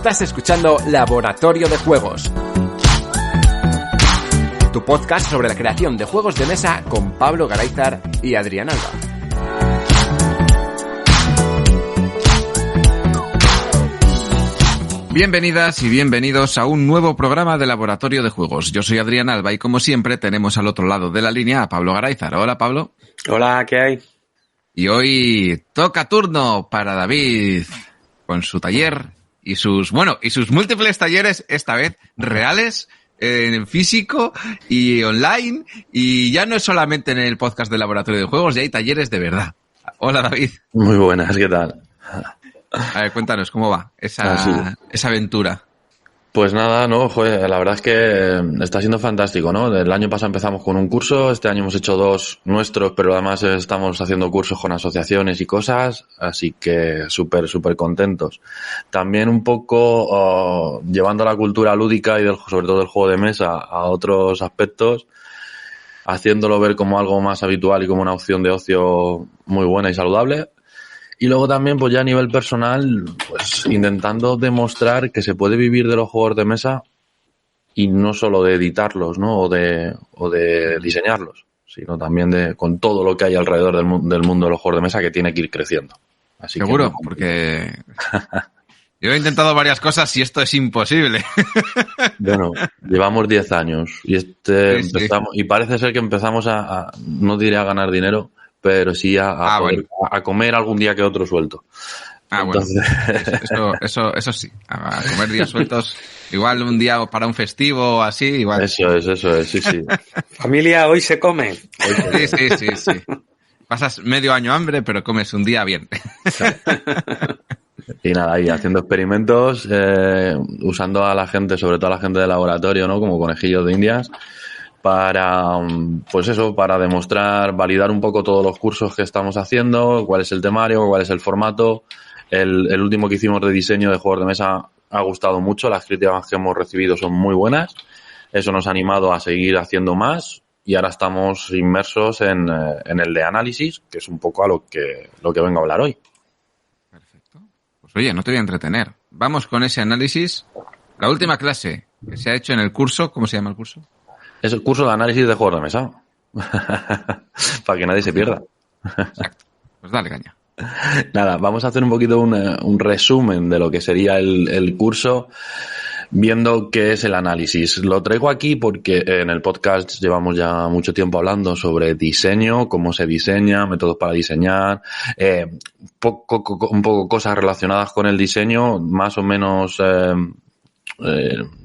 Estás escuchando Laboratorio de Juegos, tu podcast sobre la creación de juegos de mesa con Pablo Garayzar y Adrián Alba. Bienvenidas y bienvenidos a un nuevo programa de Laboratorio de Juegos. Yo soy Adrián Alba y como siempre tenemos al otro lado de la línea a Pablo Garayzar. Hola, Pablo. Hola, ¿qué hay? Y hoy toca turno para David con su taller y sus múltiples talleres, esta vez reales, en físico y online, y ya no es solamente en el podcast del Laboratorio de Juegos, ya hay talleres de verdad. Hola, David. Muy buenas, ¿qué tal? A ver, cuéntanos, ¿cómo va esa aventura? Pues nada, no, joder, la verdad es que está siendo fantástico, ¿no? El año pasado empezamos con un curso, este año hemos hecho 2 nuestros, pero además estamos haciendo cursos con asociaciones y cosas, así que súper contentos. También un poco llevando la cultura lúdica y sobre todo del juego de mesa a otros aspectos, haciéndolo ver como algo más habitual y como una opción de ocio muy buena y saludable. Y luego también, pues ya a nivel personal, pues intentando demostrar que se puede vivir de los juegos de mesa y no solo de editarlos, ¿no? O de diseñarlos, sino también con todo lo que hay alrededor del mundo de los juegos de mesa que tiene que ir creciendo. Así seguro, que, porque yo he intentado varias cosas y esto es imposible. Bueno, llevamos 10 años y y parece ser que empezamos a no diré a ganar dinero, pero sí a comer algún día que otro suelto. Entonces... Bueno, eso sí, a comer días sueltos, igual un día para un festivo o así, igual. Eso es, sí. Familia, hoy se come. Sí. Pasas medio año hambre, pero comes un día bien. Y nada, ahí haciendo experimentos, usando a la gente, sobre todo a la gente de laboratorio, ¿no? Como conejillos de indias, para demostrar, validar un poco todos los cursos que estamos haciendo, cuál es el temario, cuál es el formato. El último que hicimos de diseño de juegos de mesa ha gustado mucho, las críticas que hemos recibido son muy buenas. Eso nos ha animado a seguir haciendo más y ahora estamos inmersos en el de análisis, que es un poco a lo que vengo a hablar hoy. Perfecto. Pues oye, no te voy a entretener. Vamos con ese análisis. La última clase que se ha hecho en el curso, ¿cómo se llama el curso? Es el curso de análisis de juegos de mesa. Para que nadie se pierda. Exacto. Pues dale caña. Nada, vamos a hacer un poquito un resumen de lo que sería el curso, viendo qué es el análisis. Lo traigo aquí porque en el podcast llevamos ya mucho tiempo hablando sobre diseño, cómo se diseña, métodos para diseñar, un poco cosas relacionadas con el diseño, más o menos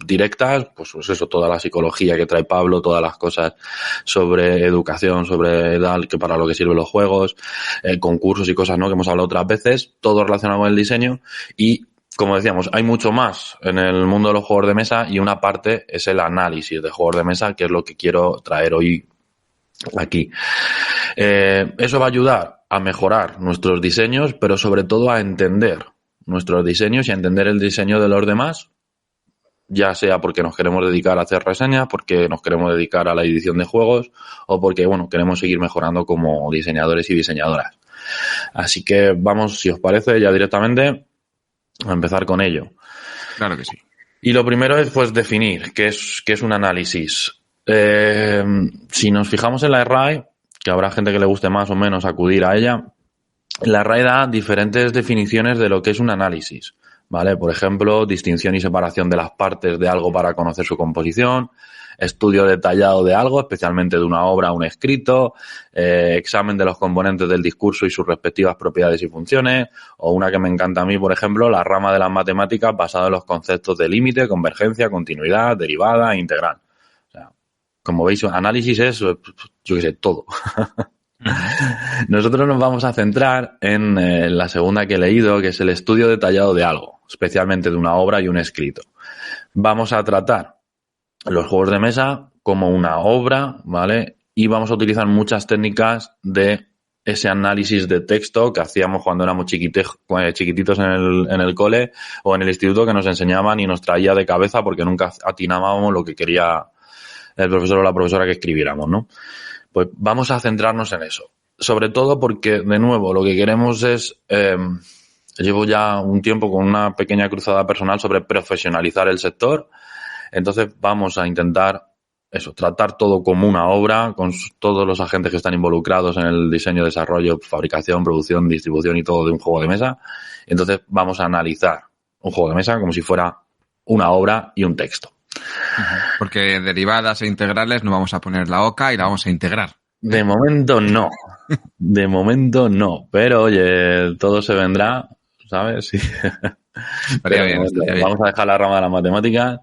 directas, pues eso, toda la psicología que trae Pablo, todas las cosas sobre educación, sobre edad, que para lo que sirven los juegos, concursos y cosas, ¿no? Que hemos hablado otras veces, todo relacionado con el diseño y, como decíamos, hay mucho más en el mundo de los juegos de mesa y una parte es el análisis de juegos de mesa, que es lo que quiero traer hoy aquí. Eso va a ayudar a mejorar nuestros diseños, pero sobre todo a entender nuestros diseños y a entender el diseño de los demás, ya sea porque nos queremos dedicar a hacer reseñas, porque nos queremos dedicar a la edición de juegos o porque, bueno, queremos seguir mejorando como diseñadores y diseñadoras. Así que vamos, si os parece, ya directamente a empezar con ello. Claro que sí. Y lo primero es, pues, definir qué es un análisis. Si nos fijamos en la RAE, que habrá gente que le guste más o menos acudir a ella, la RAE da diferentes definiciones de lo que es un análisis. ¿Vale? Por ejemplo, distinción y separación de las partes de algo para conocer su composición, estudio detallado de algo, especialmente de una obra o un escrito, examen de los componentes del discurso y sus respectivas propiedades y funciones, o una que me encanta a mí, por ejemplo, la rama de las matemáticas basada en los conceptos de límite, convergencia, continuidad, derivada e integral. O sea, como veis, análisis es, yo qué sé, todo. Nosotros nos vamos a centrar en la segunda que he leído, que es el estudio detallado de algo, especialmente de una obra y un escrito. Vamos a tratar los juegos de mesa como una obra, ¿vale? Y vamos a utilizar muchas técnicas de ese análisis de texto que hacíamos cuando éramos chiquititos en el cole o en el instituto, que nos enseñaban y nos traía de cabeza porque nunca atinábamos lo que quería el profesor o la profesora que escribiéramos, ¿no? Pues vamos a centrarnos en eso. Sobre todo porque, de nuevo, lo que queremos es llevo ya un tiempo con una pequeña cruzada personal sobre profesionalizar el sector. Entonces vamos a intentar tratar todo como una obra, con todos los agentes que están involucrados en el diseño, desarrollo, fabricación, producción, distribución y todo de un juego de mesa. Entonces vamos a analizar un juego de mesa como si fuera una obra y un texto. Porque derivadas e integrales no vamos a poner la oca y la vamos a integrar. De momento no. De momento no. Pero oye, todo se vendrá, ¿sabes? Sí. Estaría bien. Vamos a dejar la rama de las matemáticas.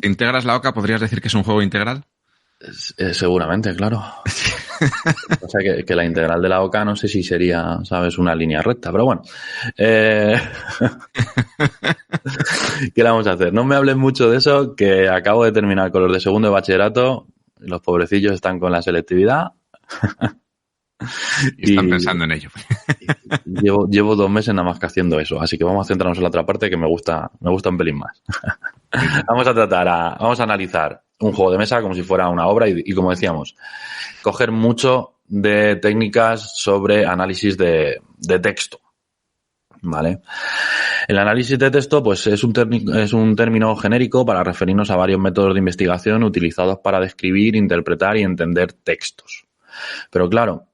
¿Integras la oca? ¿Podrías decir que es un juego integral? Seguramente, claro. O sea que la integral de la oca no sé si sería, ¿sabes?, una línea recta, pero bueno. ¿Qué le vamos a hacer? No me hables mucho de eso, que acabo de terminar con los de segundo de bachillerato. Los pobrecillos están con la selectividad. Y están pensando en ello. Llevo 2 meses nada más que haciendo eso, así que vamos a centrarnos en la otra parte que me gusta un pelín más. Vamos a analizar un juego de mesa como si fuera una obra y como decíamos, coger mucho de técnicas sobre análisis de texto. ¿Vale? El análisis de texto, pues es un término genérico para referirnos a varios métodos de investigación utilizados para describir, interpretar y entender textos. Pero claro,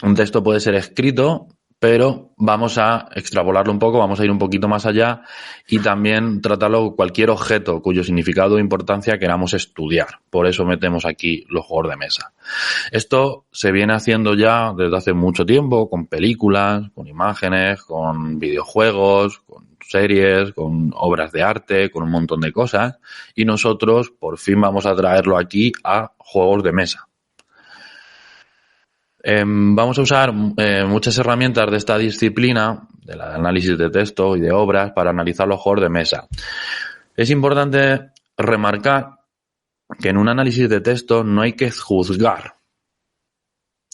un texto puede ser escrito, pero vamos a extrapolarlo un poco, vamos a ir un poquito más allá y también tratarlo cualquier objeto cuyo significado o importancia queramos estudiar. Por eso metemos aquí los juegos de mesa. Esto se viene haciendo ya desde hace mucho tiempo, con películas, con imágenes, con videojuegos, con series, con obras de arte, con un montón de cosas. Y nosotros por fin vamos a traerlo aquí a juegos de mesa. Vamos a usar muchas herramientas de esta disciplina, del análisis de texto y de obras, para analizar los juegos de mesa. Es importante remarcar que en un análisis de texto no hay que juzgar,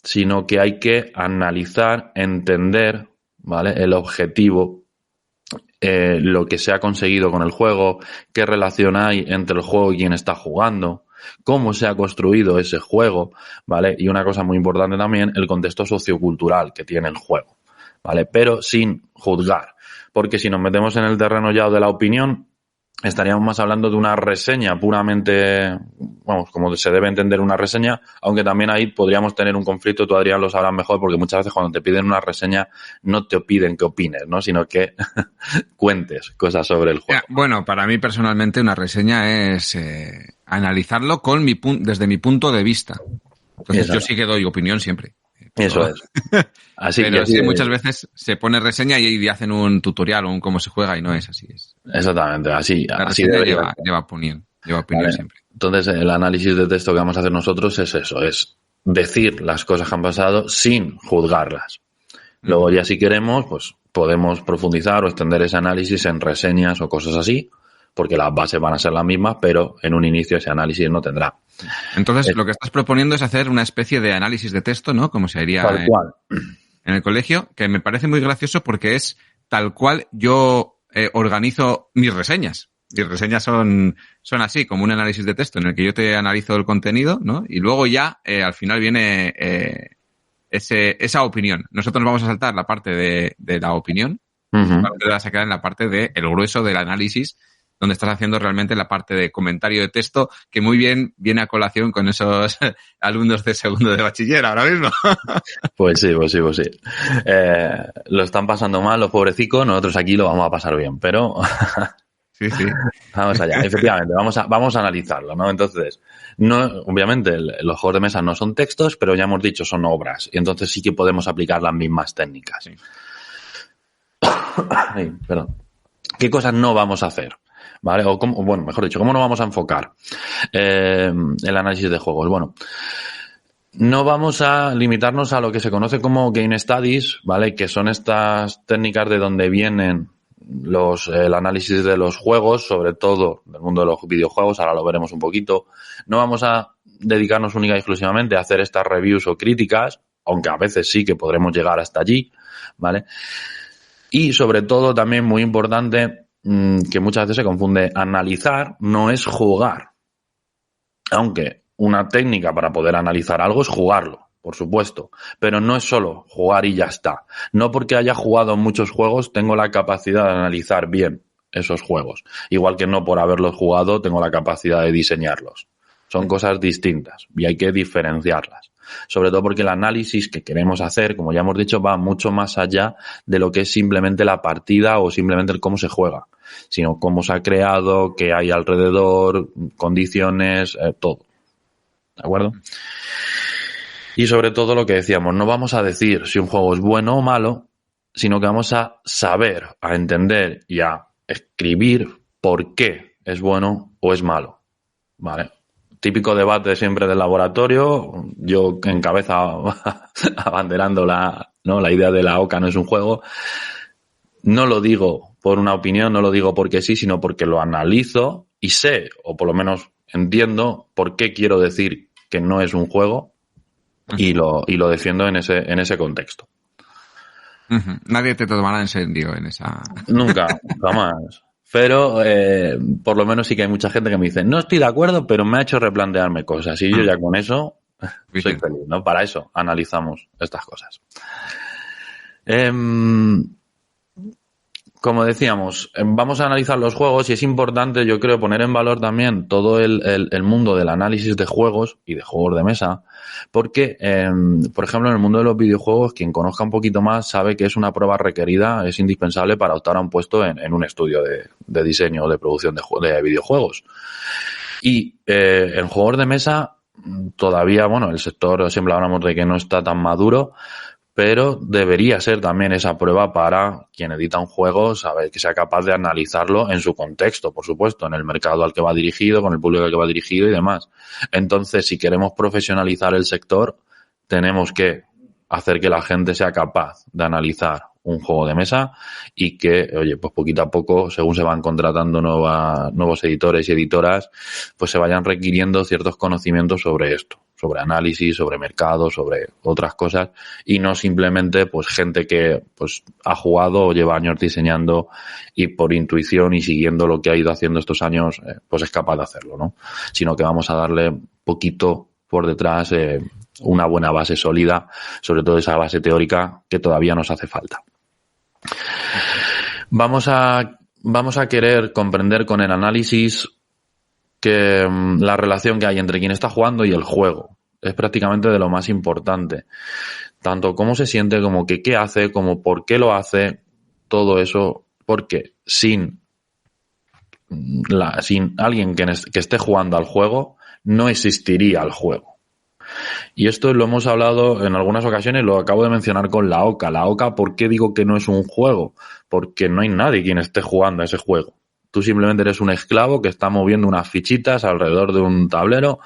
sino que hay que analizar, entender, ¿vale?, el objetivo, lo que se ha conseguido con el juego, qué relación hay entre el juego y quien está jugando, cómo se ha construido ese juego, ¿vale? Y una cosa muy importante también, el contexto sociocultural que tiene el juego, ¿vale? Pero sin juzgar, porque si nos metemos en el terreno ya de la opinión, estaríamos más hablando de una reseña puramente, vamos, como se debe entender una reseña, aunque también ahí podríamos tener un conflicto, tú, Adrián, lo sabrás mejor, porque muchas veces cuando te piden una reseña no te piden que opines, ¿no?, sino que cuentes cosas sobre el juego. Bueno, para mí personalmente una reseña es analizarlo desde mi punto de vista. Entonces Exacto. Yo sí que doy opinión siempre. Eso es. Así pero que sí, muchas veces se pone reseña y hacen un tutorial o un cómo se juega y no es así. Exactamente, así. La así reseña lleva opinión vale. Siempre. Entonces, el análisis de texto que vamos a hacer nosotros es eso, es decir las cosas que han pasado sin juzgarlas. Luego ya si queremos, pues podemos profundizar o extender ese análisis en reseñas o cosas así, porque las bases van a ser las mismas, pero en un inicio ese análisis no tendrá. Entonces, lo que estás proponiendo es hacer una especie de análisis de texto, ¿no? Como se haría en el colegio, que me parece muy gracioso porque es tal cual yo organizo mis reseñas. Mis reseñas son así, como un análisis de texto en el que yo te analizo el contenido, ¿no? Y luego ya al final viene esa opinión. Nosotros nos vamos a saltar la parte de la opinión, te vas a quedar en la parte del grueso del análisis, donde estás haciendo realmente la parte de comentario de texto, que muy bien viene a colación con esos alumnos de segundo de bachiller ahora mismo. Pues sí. Lo están pasando mal los pobrecicos, nosotros aquí lo vamos a pasar bien, pero... Sí. Vamos allá, efectivamente, vamos a analizarlo, ¿no? Entonces, no, obviamente los juegos de mesa no son textos, pero ya hemos dicho son obras, y entonces sí que podemos aplicar las mismas técnicas. Sí. Ay, perdón. ¿Qué cosas no vamos a hacer? ¿Vale? Mejor dicho, ¿cómo no vamos a enfocar el análisis de juegos? Bueno, no vamos a limitarnos a lo que se conoce como Game Studies, ¿vale? Que son estas técnicas de donde vienen el análisis de los juegos, sobre todo del mundo de los videojuegos, ahora lo veremos un poquito. No vamos a dedicarnos única y exclusivamente a hacer estas reviews o críticas, aunque a veces sí que podremos llegar hasta allí, ¿vale? Y sobre todo también muy importante, que muchas veces se confunde, analizar no es jugar. Aunque una técnica para poder analizar algo es jugarlo. por supuesto, pero no es solo jugar y ya está. No porque haya jugado muchos juegos tengo la capacidad de analizar bien esos juegos. Igual que no por haberlos jugado tengo la capacidad de diseñarlos. Son cosas distintas y hay que diferenciarlas. Sobre todo porque el análisis que queremos hacer, como ya hemos dicho, va mucho más allá de lo que es simplemente la partida o simplemente el cómo se juega, sino cómo se ha creado, qué hay alrededor, condiciones, todo. ¿De acuerdo? Y sobre todo lo que decíamos, no vamos a decir si un juego es bueno o malo, sino que vamos a saber, a entender y a escribir por qué es bueno o es malo. ¿Vale? Típico debate siempre del laboratorio, yo en cabeza abanderando la idea de la OCA no es un juego. No lo digo por una opinión, no lo digo porque sí, sino porque lo analizo y sé, o por lo menos entiendo, por qué quiero decir que no es un juego y lo defiendo en ese contexto. Nadie te tomará en serio en esa... Nunca, jamás. Pero por lo menos sí que hay mucha gente que me dice, no estoy de acuerdo, pero me ha hecho replantearme cosas. Y yo ya con eso soy feliz, ¿no? Para eso analizamos estas cosas. Como decíamos, vamos a analizar los juegos y es importante, yo creo, poner en valor también todo el mundo del análisis de juegos y de juegos de mesa, porque, por ejemplo, en el mundo de los videojuegos, quien conozca un poquito más sabe que es una prueba requerida, es indispensable para optar a un puesto en un estudio de diseño o de producción de videojuegos. Y en juegos de mesa, todavía, bueno, el sector siempre hablamos de que no está tan maduro, pero debería ser también esa prueba para quien edita un juego, saber que sea capaz de analizarlo en su contexto, por supuesto, en el mercado al que va dirigido, con el público al que va dirigido y demás. Entonces, si queremos profesionalizar el sector, tenemos que hacer que la gente sea capaz de analizar un juego de mesa y que, oye, pues poquito a poco, según se van contratando nuevos editores y editoras, pues se vayan requiriendo ciertos conocimientos sobre esto, sobre análisis, sobre mercado, sobre otras cosas, y no simplemente pues gente que pues ha jugado o lleva años diseñando y por intuición y siguiendo lo que ha ido haciendo estos años, pues es capaz de hacerlo, ¿no? Sino que vamos a darle poquito por detrás una buena base sólida, sobre todo esa base teórica que todavía nos hace falta. Vamos a querer comprender con el análisis que la relación que hay entre quien está jugando y el juego es prácticamente de lo más importante. Tanto cómo se siente, como que qué hace, como por qué lo hace, todo eso, porque sin alguien que esté jugando al juego, no existiría el juego. Y esto lo hemos hablado en algunas ocasiones, lo acabo de mencionar con la OCA. La OCA, ¿por qué digo que no es un juego? Porque no hay nadie quien esté jugando a ese juego. Tú simplemente eres un esclavo que está moviendo unas fichitas alrededor de un tablero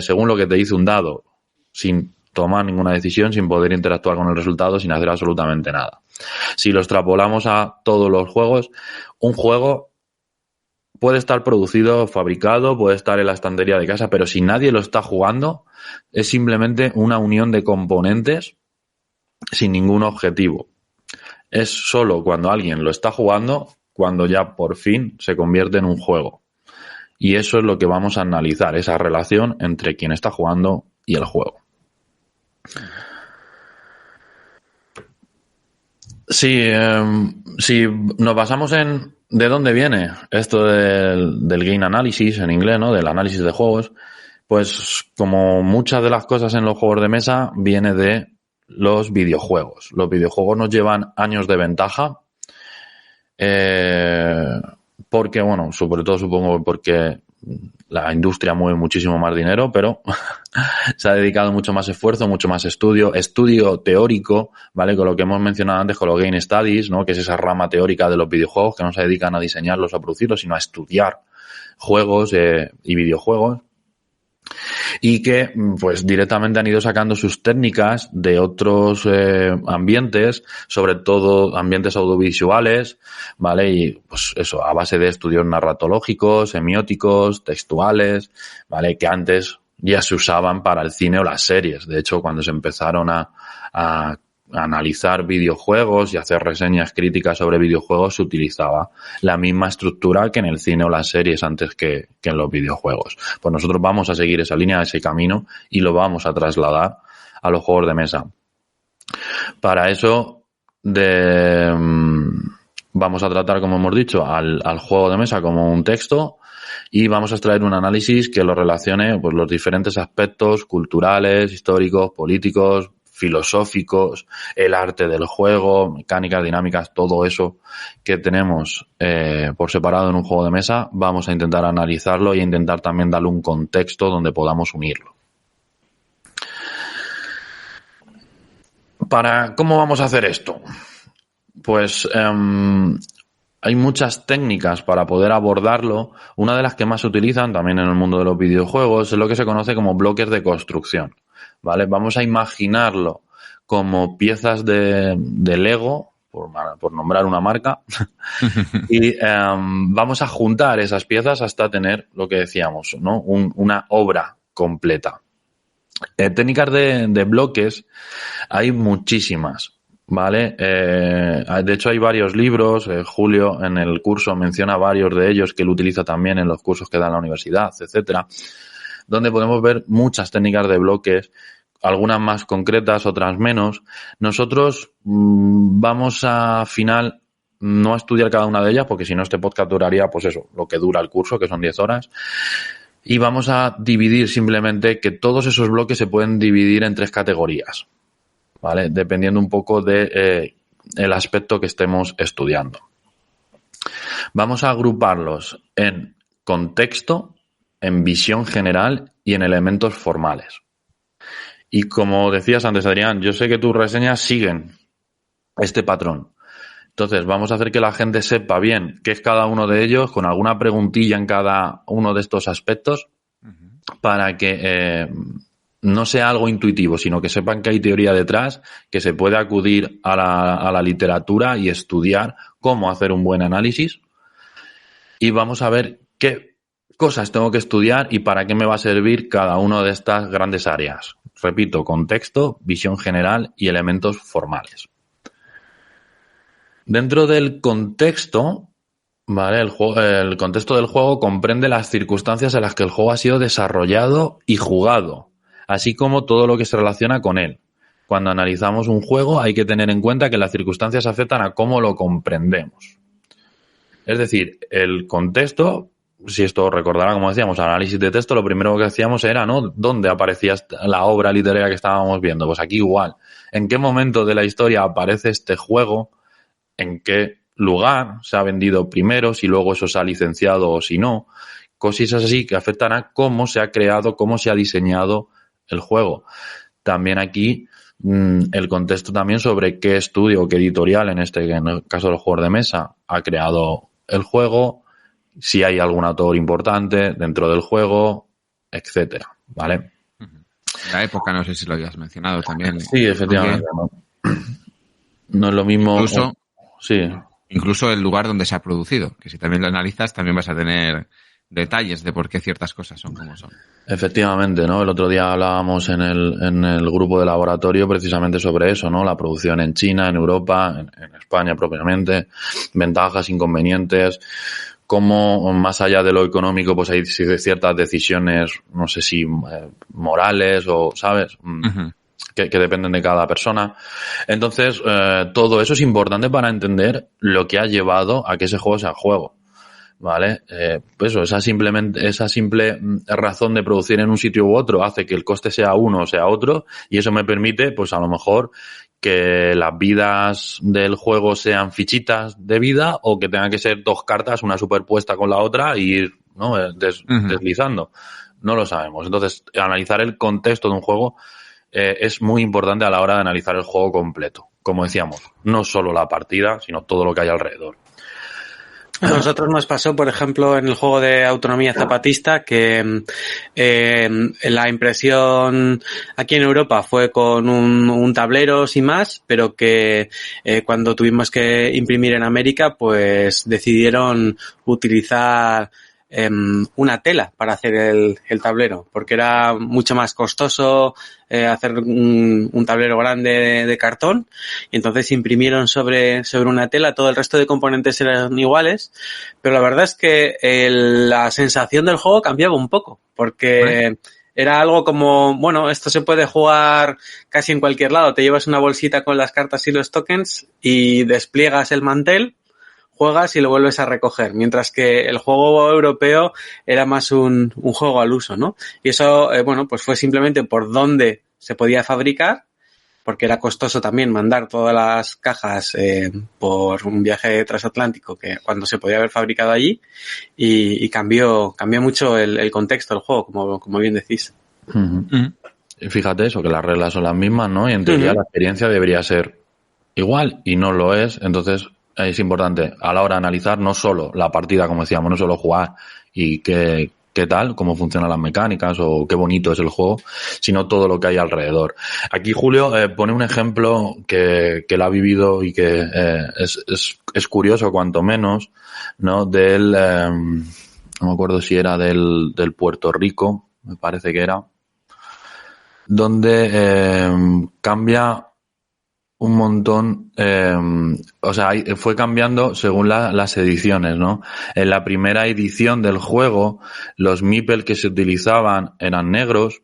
según lo que te dice un dado, sin tomar ninguna decisión, sin poder interactuar con el resultado, sin hacer absolutamente nada. Si lo extrapolamos a todos los juegos, un juego puede estar producido, fabricado, puede estar en la estantería de casa, pero si nadie lo está jugando, es simplemente una unión de componentes sin ningún objetivo. Es solo cuando alguien lo está jugando, cuando ya por fin se convierte en un juego. Y eso es lo que vamos a analizar, esa relación entre quien está jugando y el juego. Si nos basamos en de dónde viene esto del game analysis en inglés, ¿no? Del análisis de juegos, pues como muchas de las cosas en los juegos de mesa viene de los videojuegos. Los videojuegos nos llevan años de ventaja porque, bueno, sobre todo supongo porque la industria mueve muchísimo más dinero, pero se ha dedicado mucho más esfuerzo, mucho más estudio teórico, ¿vale? Con lo que hemos mencionado antes, con los Game Studies, ¿no? Que es esa rama teórica de los videojuegos que no se dedican a diseñarlos o a producirlos, sino a estudiar juegos y videojuegos. Y que pues directamente han ido sacando sus técnicas de otros ambientes, sobre todo ambientes audiovisuales, ¿vale? Y pues eso, a base de estudios narratológicos, semióticos, textuales, ¿vale? Que antes ya se usaban para el cine o las series. De hecho, cuando se empezaron a analizar videojuegos y hacer reseñas críticas sobre videojuegos, se utilizaba la misma estructura que en el cine o las series antes que en los videojuegos. Pues nosotros vamos a seguir esa línea, ese camino, y lo vamos a trasladar a los juegos de mesa. Para eso vamos a tratar, como hemos dicho, al juego de mesa como un texto y vamos a extraer un análisis que lo relacione pues los diferentes aspectos culturales, históricos, políticos, filosóficos, el arte del juego, mecánicas, dinámicas, todo eso que tenemos por separado en un juego de mesa, vamos a intentar analizarlo y a intentar también darle un contexto donde podamos unirlo. ¿Cómo vamos a hacer esto? Pues hay muchas técnicas para poder abordarlo. Una de las que más se utilizan también en el mundo de los videojuegos es lo que se conoce como bloques de construcción, ¿vale? Vamos a imaginarlo como piezas de Lego, por nombrar una marca, y vamos a juntar esas piezas hasta tener lo que decíamos, ¿no? Una obra completa. Técnicas de bloques hay muchísimas, ¿vale? De hecho hay varios libros, Julio en el curso menciona varios de ellos que él utiliza también en los cursos que da en la universidad, etcétera, donde podemos ver muchas técnicas de bloques, algunas más concretas, otras menos. Nosotros vamos al final no a estudiar cada una de ellas, porque si no este podcast duraría, pues eso, lo que dura el curso, que son 10 horas. Y vamos a dividir simplemente que todos esos bloques se pueden dividir en 3 categorías, ¿vale? Dependiendo un poco de el aspecto que estemos estudiando. Vamos a agruparlos en contexto, en visión general y en elementos formales. Y como decías antes, Adrián, yo sé que tus reseñas siguen este patrón. Entonces, vamos a hacer que la gente sepa bien qué es cada uno de ellos, con alguna preguntilla en cada uno de estos aspectos, para que no sea algo intuitivo, sino que sepan que hay teoría detrás, que se puede acudir a la literatura y estudiar cómo hacer un buen análisis. Y vamos a ver qué cosas tengo que estudiar y para qué me va a servir cada una de estas grandes áreas. Repito, contexto, visión general y elementos formales. Dentro del contexto, ¿vale? El contexto del juego comprende las circunstancias en las que el juego ha sido desarrollado y jugado, así como todo lo que se relaciona con él. Cuando analizamos un juego hay que tener en cuenta que las circunstancias afectan a cómo lo comprendemos. Es decir, el contexto, si esto recordará, como decíamos, análisis de texto, lo primero que hacíamos era, ¿no? ¿Dónde aparecía la obra literaria que estábamos viendo? Pues aquí igual. ¿En qué momento de la historia aparece este juego? ¿En qué lugar se ha vendido primero? Si luego eso se ha licenciado o si no. Cosas así que afectan a cómo se ha creado, cómo se ha diseñado el juego. También aquí el contexto también sobre qué estudio o qué editorial, en el caso de los juegos de mesa, ha creado el juego, si hay algún autor importante dentro del juego, etcétera, ¿vale? La época, no sé si lo habías mencionado también. Sí, efectivamente. No es lo mismo. Incluso, sí. Incluso el lugar donde se ha producido, que si también lo analizas también vas a tener detalles de por qué ciertas cosas son como son. Efectivamente, ¿no? El otro día hablábamos en el grupo de laboratorio precisamente sobre eso, ¿no? La producción en China, en Europa, en España propiamente, ventajas, inconvenientes, cómo más allá de lo económico pues hay ciertas decisiones, no sé si morales o, ¿sabes? Uh-huh. Que dependen de cada persona. Entonces, todo eso es importante para entender lo que ha llevado a que ese juego sea juego. ¿Vale? Pues esa simple razón de producir en un sitio u otro hace que el coste sea uno o sea otro, y eso me permite, pues a lo mejor, que las vidas del juego sean fichitas de vida o que tengan que ser 2 cartas, una superpuesta con la otra, y ir, ¿no? Deslizando. No lo sabemos. Entonces, analizar el contexto de un juego es muy importante a la hora de analizar el juego completo. Como decíamos, no solo la partida, sino todo lo que hay alrededor. A nosotros nos pasó, por ejemplo, en el juego de Autonomía Zapatista, que la impresión aquí en Europa fue con un tablero sin más, pero que cuando tuvimos que imprimir en América, pues decidieron utilizar una tela para hacer el tablero, porque era mucho más costoso hacer un tablero grande de cartón, y entonces imprimieron sobre una tela. Todo el resto de componentes eran iguales, pero la verdad es que la sensación del juego cambiaba un poco, porque era algo como, bueno, esto se puede jugar casi en cualquier lado. Te llevas una bolsita con las cartas y los tokens y despliegas el mantel, juegas y lo vuelves a recoger. Mientras que el juego europeo era más un juego al uso, ¿no? Y eso, bueno, pues fue simplemente por dónde se podía fabricar, porque era costoso también mandar todas las cajas por un viaje transatlántico que cuando se podía haber fabricado allí, y cambió mucho el contexto del juego, como bien decís. Y fíjate eso, que las reglas son las mismas, ¿no? Y en teoría la experiencia debería ser igual y no lo es. Entonces es importante a la hora de analizar no solo la partida, como decíamos, no solo jugar y qué tal, cómo funcionan las mecánicas o qué bonito es el juego, sino todo lo que hay alrededor. Aquí Julio pone un ejemplo que lo ha vivido y que es curioso, cuanto menos, ¿no? No me acuerdo si era del Puerto Rico, me parece que era, donde cambia un montón, o sea, fue cambiando según las ediciones, ¿no? En la primera edición del juego, los meeples que se utilizaban eran negros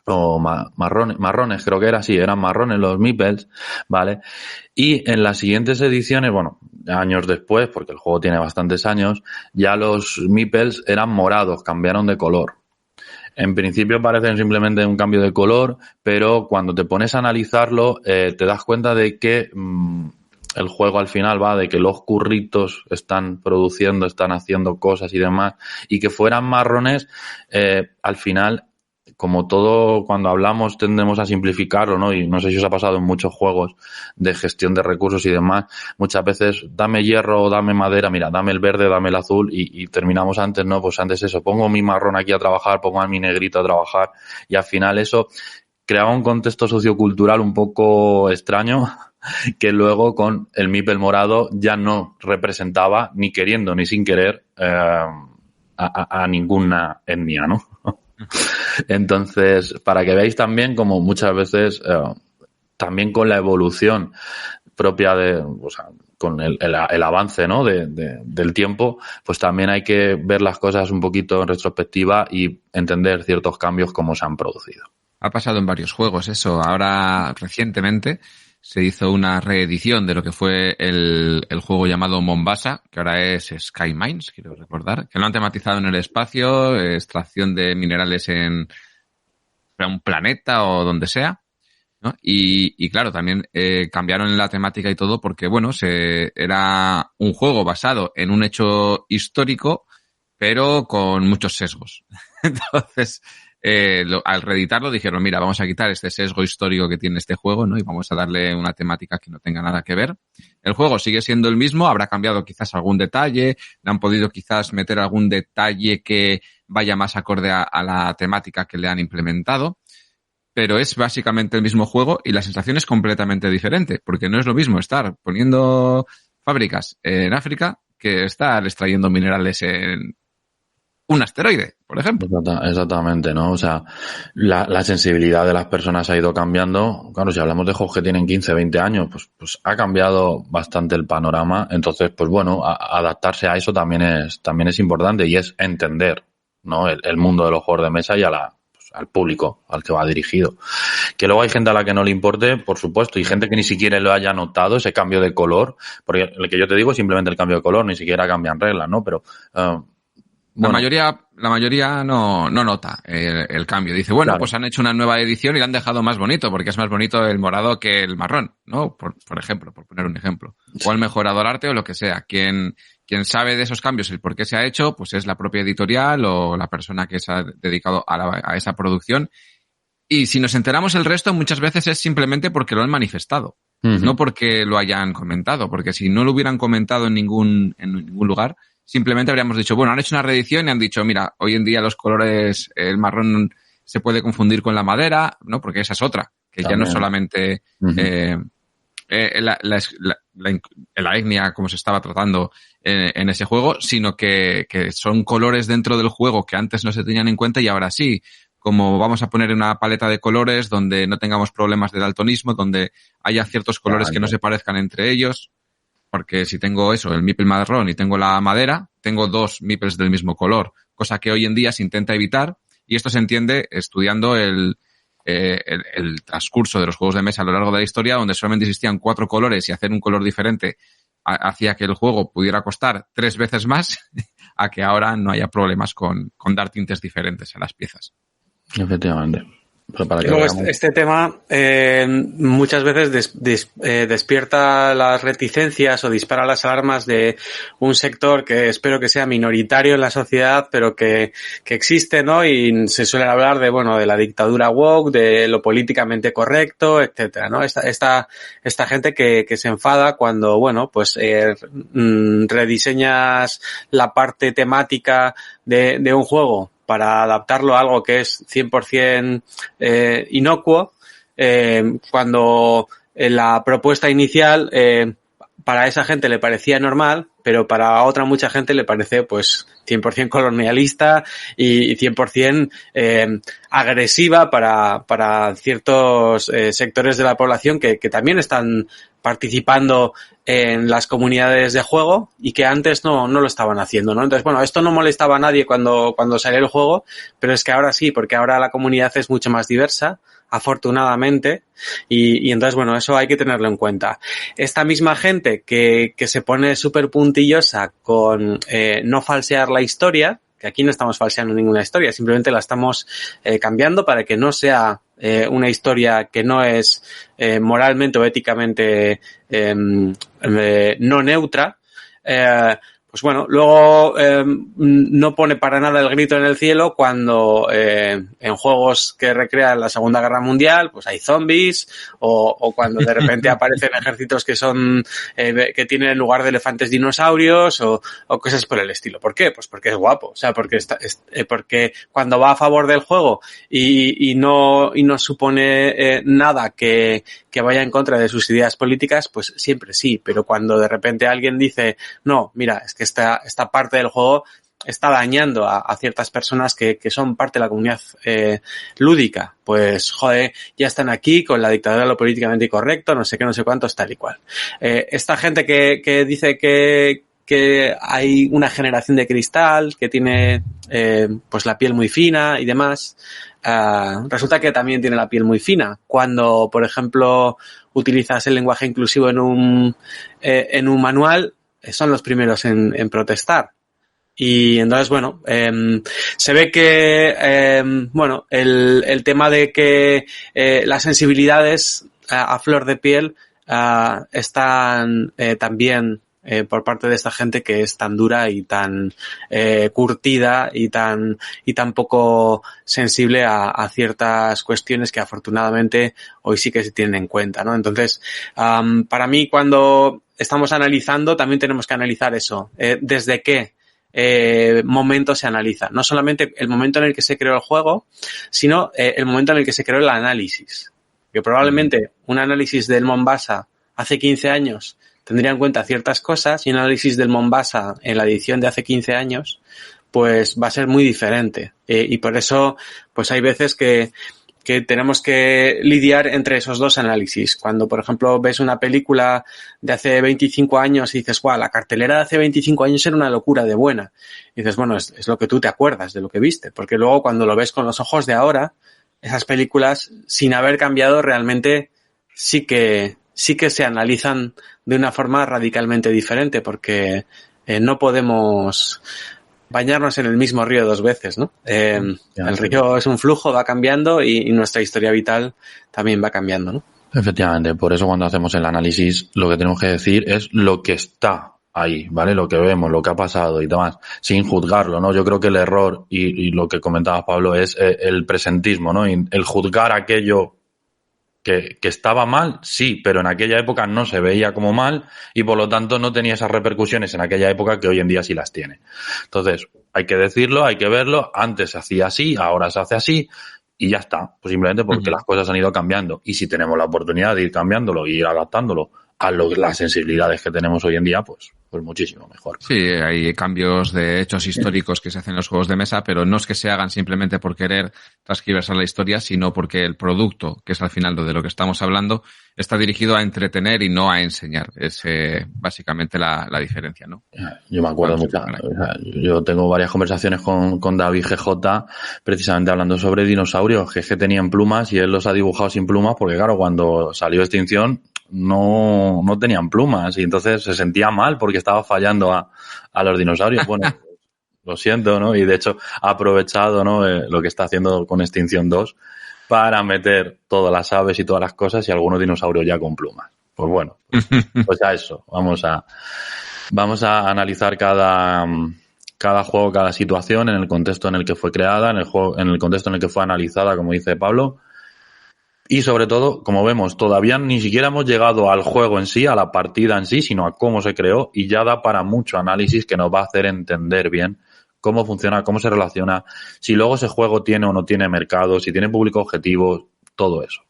o marrones, creo que era así, eran marrones los meeples, ¿vale? Y en las siguientes ediciones, bueno, años después, porque el juego tiene bastantes años, ya los meeples eran morados, cambiaron de color. En principio parecen simplemente un cambio de color, pero cuando te pones a analizarlo te das cuenta de que el juego al final va de que los curritos están produciendo, están haciendo cosas y demás, y que fueran marrones, al final, como todo, cuando hablamos tendemos a simplificarlo, ¿no? Y no sé si os ha pasado en muchos juegos de gestión de recursos y demás, muchas veces dame hierro o dame madera, mira, dame el verde, dame el azul, y terminamos antes, ¿no? Pues antes eso, pongo mi marrón aquí a trabajar, pongo a mi negrito a trabajar, y al final eso creaba un contexto sociocultural un poco extraño que luego con el meeple morado ya no representaba, ni queriendo ni sin querer, a ninguna etnia, ¿no? Entonces, para que veáis también como muchas veces, también con la evolución propia o sea, con el avance, ¿no? del tiempo, pues también hay que ver las cosas un poquito en retrospectiva y entender ciertos cambios como se han producido. Ha pasado en varios juegos eso. Ahora, recientemente, se hizo una reedición de lo que fue el juego llamado Mombasa, que ahora es Sky Mines, quiero recordar, que lo han tematizado en el espacio, extracción de minerales en un planeta o donde sea, ¿no? Y claro, también cambiaron la temática y todo porque, bueno, era un juego basado en un hecho histórico, pero con muchos sesgos. Entonces, al reeditarlo dijeron, mira, vamos a quitar este sesgo histórico que tiene este juego, ¿no? Y vamos a darle una temática que no tenga nada que ver. El juego sigue siendo el mismo, habrá cambiado quizás algún detalle, le han podido quizás meter algún detalle que vaya más acorde a la temática que le han implementado, pero es básicamente el mismo juego y la sensación es completamente diferente, porque no es lo mismo estar poniendo fábricas en África que estar extrayendo minerales en un asteroide, por ejemplo. Exactamente, ¿no? O sea, la sensibilidad de las personas ha ido cambiando. Claro, si hablamos de juegos que tienen 15, 20 años, pues ha cambiado bastante el panorama. Entonces, pues bueno, adaptarse a eso también es importante, y es entender, ¿no? El mundo de los juegos de mesa y al público al que va dirigido. Que luego hay gente a la que no le importe, por supuesto, y gente que ni siquiera lo haya notado, ese cambio de color, porque el que yo te digo es simplemente el cambio de color, ni siquiera cambian reglas, ¿no? Pero bueno. La mayoría no nota el cambio. Dice, bueno, claro, pues han hecho una nueva edición y la han dejado más bonito, porque es más bonito el morado que el marrón, ¿no? Por ejemplo, por poner un ejemplo. O han mejorado el arte o lo que sea. Quien sabe de esos cambios, el por qué se ha hecho, pues es la propia editorial o la persona que se ha dedicado a esa producción. Y si nos enteramos el resto, muchas veces es simplemente porque lo han manifestado. No porque lo hayan comentado, porque si no lo hubieran comentado en ningún lugar, simplemente habríamos dicho, bueno, han hecho una reedición y han dicho, mira, hoy en día los colores, el marrón se puede confundir con la madera, ¿no? Porque esa es otra, que también, ya no es solamente la etnia como se estaba tratando en ese juego, sino que son colores dentro del juego que antes no se tenían en cuenta y ahora sí. Como vamos a poner una paleta de colores donde no tengamos problemas de daltonismo, donde haya ciertos colores que no se parezcan entre ellos. Porque si tengo eso, el meeple marrón y tengo la madera, tengo dos meeples del mismo color, cosa que hoy en día se intenta evitar y esto se entiende estudiando el transcurso de los juegos de mesa a lo largo de la historia, donde solamente existían 4 colores y hacer un color diferente hacía que el juego pudiera costar 3 veces más a que ahora no haya problemas con dar tintes diferentes a las piezas. Efectivamente. Pero para que luego veamos. este tema muchas veces despierta las reticencias o dispara las alarmas de un sector que espero que sea minoritario en la sociedad, pero que existe, ¿no? Y se suele hablar de la dictadura woke, de lo políticamente correcto, etcétera, ¿no? Esta gente que se enfada cuando, rediseñas la parte temática de un juego para adaptarlo a algo que es 100% inocuo, cuando la propuesta inicial para esa gente le parecía normal, pero para otra mucha gente le parece pues 100% colonialista y 100% agresiva para ciertos sectores de la población que también están participando en las comunidades de juego y que antes no lo estaban haciendo, ¿no? Entonces, esto no molestaba a nadie cuando salió el juego, pero es que ahora sí, porque ahora la comunidad es mucho más diversa, afortunadamente, y entonces, eso hay que tenerlo en cuenta. Esta misma gente que se pone súper puntillosa con no falsear la historia, que aquí no estamos falseando ninguna historia, simplemente la estamos cambiando para que no sea una historia que no es moralmente o éticamente no neutra, luego no pone para nada el grito en el cielo cuando en juegos que recrean la Segunda Guerra Mundial pues hay zombies o cuando de repente aparecen ejércitos que son que tienen en lugar de elefantes dinosaurios o cosas por el estilo. ¿Por qué? Pues porque es guapo, o sea, porque porque cuando va a favor del juego y no supone nada que vaya en contra de sus ideas políticas, pues siempre sí, pero cuando de repente alguien dice no, mira, es que esta parte del juego está dañando a ciertas personas que son parte de la comunidad lúdica, pues joder, ya están aquí con la dictadura de lo políticamente incorrecto, no sé qué, no sé cuántos, tal y cual. Esta gente que dice que hay una generación de cristal que tiene pues la piel muy fina y demás, resulta que también tiene la piel muy fina cuando, por ejemplo, utilizas el lenguaje inclusivo en un manual. Son los primeros en protestar. Y entonces, se ve que, el tema de que las sensibilidades a flor de piel están también por parte de esta gente que es tan dura y tan curtida y tan poco sensible a ciertas cuestiones que afortunadamente hoy sí que se tienen en cuenta, ¿no? Entonces, para mí, cuando estamos analizando, también tenemos que analizar eso. ¿Desde qué momento se analiza? No solamente el momento en el que se creó el juego, sino el momento en el que se creó el análisis. Que probablemente un análisis del Mombasa hace 15 años tendría en cuenta ciertas cosas y un análisis del Mombasa en la edición de hace 15 años pues va a ser muy diferente. Y por eso pues hay veces que tenemos que lidiar entre esos dos análisis. Cuando, por ejemplo, ves una película de hace 25 años y dices, guau, la cartelera de hace 25 años era una locura de buena. Y dices, es lo que tú te acuerdas de lo que viste. Porque luego cuando lo ves con los ojos de ahora, esas películas, sin haber cambiado, realmente sí que se analizan de una forma radicalmente diferente, porque no podemos bañarnos en el mismo río 2 veces, ¿no? El río es un flujo, va cambiando y nuestra historia vital también va cambiando, ¿no? Efectivamente, por eso cuando hacemos el análisis lo que tenemos que decir es lo que está ahí, ¿vale? Lo que vemos, lo que ha pasado y demás, sin juzgarlo, ¿no? Yo creo que el error y lo que comentabas, Pablo, es el presentismo, ¿no? Y el juzgar aquello que estaba mal, sí, pero en aquella época no se veía como mal y por lo tanto no tenía esas repercusiones en aquella época que hoy en día sí las tiene. Entonces, hay que decirlo, hay que verlo, antes se hacía así, ahora se hace así y ya está, pues simplemente porque las cosas han ido cambiando y si tenemos la oportunidad de ir cambiándolo y ir adaptándolo las sensibilidades que tenemos hoy en día, pues muchísimo mejor. Sí, hay cambios de hechos históricos que se hacen en los juegos de mesa, pero no es que se hagan simplemente por querer transgiversar la historia, sino porque el producto, que es al final de lo que estamos hablando, está dirigido a entretener y no a enseñar. Es básicamente la diferencia, ¿no? Yo me acuerdo mucho. O sea, yo tengo varias conversaciones con David GJ precisamente hablando sobre dinosaurios, que es que tenían plumas y él los ha dibujado sin plumas porque, claro, cuando salió Extinción no tenían plumas y entonces se sentía mal porque estaba fallando a los dinosaurios. Bueno, lo siento, ¿no? Y de hecho ha aprovechado, ¿no? Lo que está haciendo con Extinción 2 para meter todas las aves y todas las cosas y algunos dinosaurios ya con plumas. Pues bueno, pues a eso. Vamos a analizar cada juego, cada situación en el contexto en el que fue creada, en el contexto en el que fue analizada, como dice Pablo. Y sobre todo, como vemos, todavía ni siquiera hemos llegado al juego en sí, a la partida en sí, sino a cómo se creó y ya da para mucho análisis que nos va a hacer entender bien cómo funciona, cómo se relaciona, si luego ese juego tiene o no tiene mercado, si tiene público objetivo, todo eso.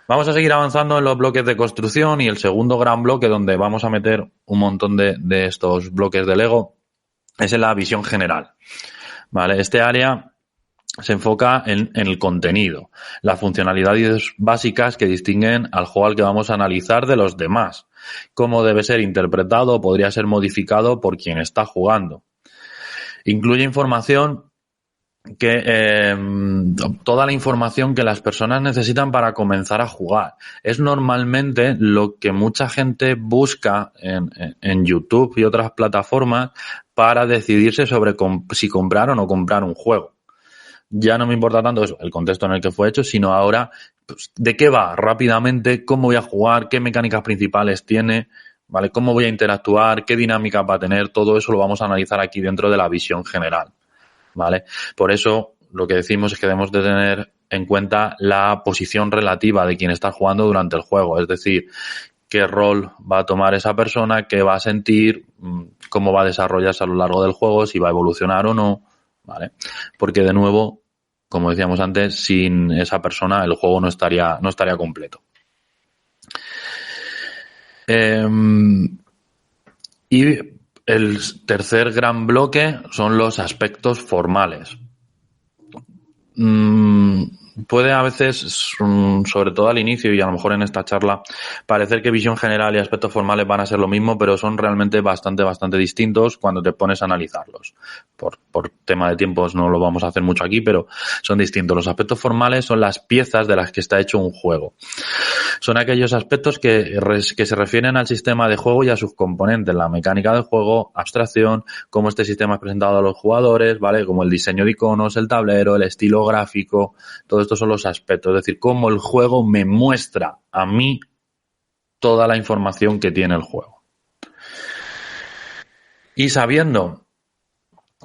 Vamos a seguir avanzando en los bloques de construcción y el segundo gran bloque donde vamos a meter un montón de estos bloques de Lego es en la visión general. ¿Vale? Este área se enfoca en el contenido, las funcionalidades básicas que distinguen al juego al que vamos a analizar de los demás, cómo debe ser interpretado o podría ser modificado por quien está jugando. Incluye información toda la información que las personas necesitan para comenzar a jugar. Es normalmente lo que mucha gente busca en YouTube y otras plataformas para decidirse sobre si comprar o no comprar un juego. Ya no me importa tanto eso, el contexto en el que fue hecho, sino ahora pues, de qué va rápidamente, cómo voy a jugar, qué mecánicas principales tiene, ¿vale? Cómo voy a interactuar, qué dinámica va a tener, todo eso lo vamos a analizar aquí dentro de la visión general, ¿vale? Por eso lo que decimos es que debemos de tener en cuenta la posición relativa de quien está jugando durante el juego, es decir, qué rol va a tomar esa persona, qué va a sentir, cómo va a desarrollarse a lo largo del juego, si va a evolucionar o no, ¿vale? Porque de nuevo, como decíamos antes, sin esa persona el juego no estaría completo. Y el tercer gran bloque son los aspectos formales. Puede a veces, sobre todo al inicio y a lo mejor en esta charla, parecer que visión general y aspectos formales van a ser lo mismo, pero son realmente bastante distintos cuando te pones a analizarlos. Por tema de tiempos no lo vamos a hacer mucho aquí, pero son distintos. Los aspectos formales son las piezas de las que está hecho un juego. Son aquellos aspectos que se refieren al sistema de juego y a sus componentes, la mecánica del juego, abstracción, cómo este sistema es presentado a los jugadores, ¿vale? Como el diseño de iconos, el tablero, el estilo gráfico, todo estos son los aspectos, es decir, cómo el juego me muestra a mí toda la información que tiene el juego. Y sabiendo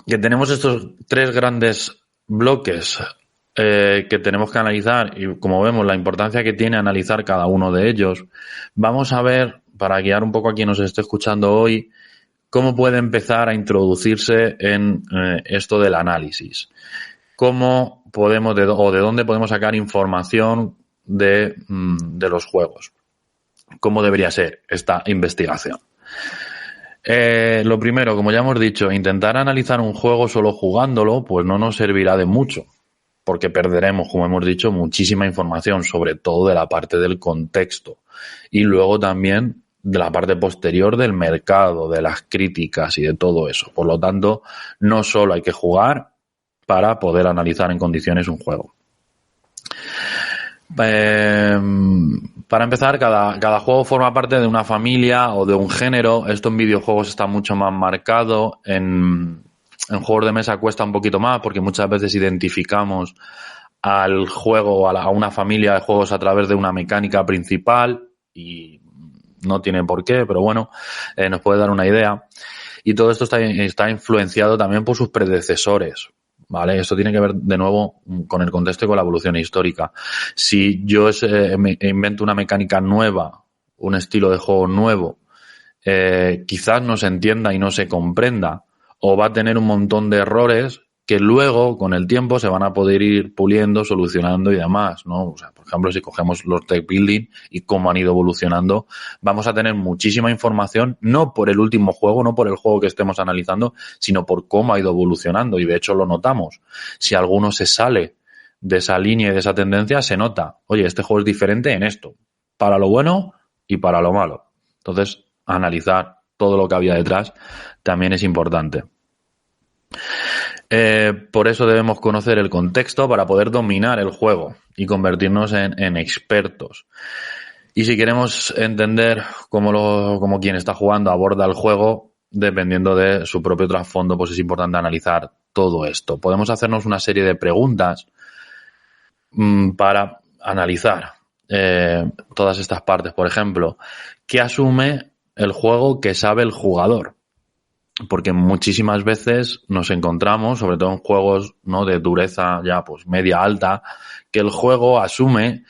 que tenemos estos tres grandes bloques que tenemos que analizar y como vemos la importancia que tiene analizar cada uno de ellos, vamos a ver, para guiar un poco a quien nos esté escuchando hoy, cómo puede empezar a introducirse en esto del análisis. Cómo podemos de dónde podemos sacar información de los juegos. Cómo debería ser esta investigación. Lo primero, como ya hemos dicho, intentar analizar un juego solo jugándolo, pues no nos servirá de mucho, porque perderemos, como hemos dicho, muchísima información, sobre todo de la parte del contexto y luego también de la parte posterior del mercado, de las críticas y de todo eso. Por lo tanto, no solo hay que jugar para poder analizar en condiciones un juego. Para empezar, cada juego forma parte de una familia o de un género. Esto en videojuegos está mucho más marcado. En juegos de mesa cuesta un poquito más porque muchas veces identificamos al juego o a una familia de juegos a través de una mecánica principal y no tiene por qué, pero bueno, nos puede dar una idea. Y todo esto está influenciado también por sus predecesores. ¿Vale? Esto tiene que ver de nuevo con el contexto y con la evolución histórica. Si yo invento una mecánica nueva, un estilo de juego nuevo, quizás no se entienda y no se comprenda, o va a tener un montón de errores que luego, con el tiempo, se van a poder ir puliendo, solucionando y demás, ¿no? O sea, por ejemplo, si cogemos los deck building y cómo han ido evolucionando, vamos a tener muchísima información, no por el último juego, no por el juego que estemos analizando, sino por cómo ha ido evolucionando. Y de hecho lo notamos. Si alguno se sale de esa línea y de esa tendencia, se nota, oye, este juego es diferente en esto, para lo bueno y para lo malo. Entonces, analizar todo lo que había detrás también es importante. Por eso debemos conocer el contexto para poder dominar el juego y convertirnos en expertos. Y si queremos entender cómo quien está jugando aborda el juego, dependiendo de su propio trasfondo, pues es importante analizar todo esto. Podemos hacernos una serie de preguntas para analizar todas estas partes. Por ejemplo, ¿qué asume el juego que sabe el jugador? Porque muchísimas veces nos encontramos, sobre todo en juegos, ¿no?, de dureza ya pues media alta, que el juego asume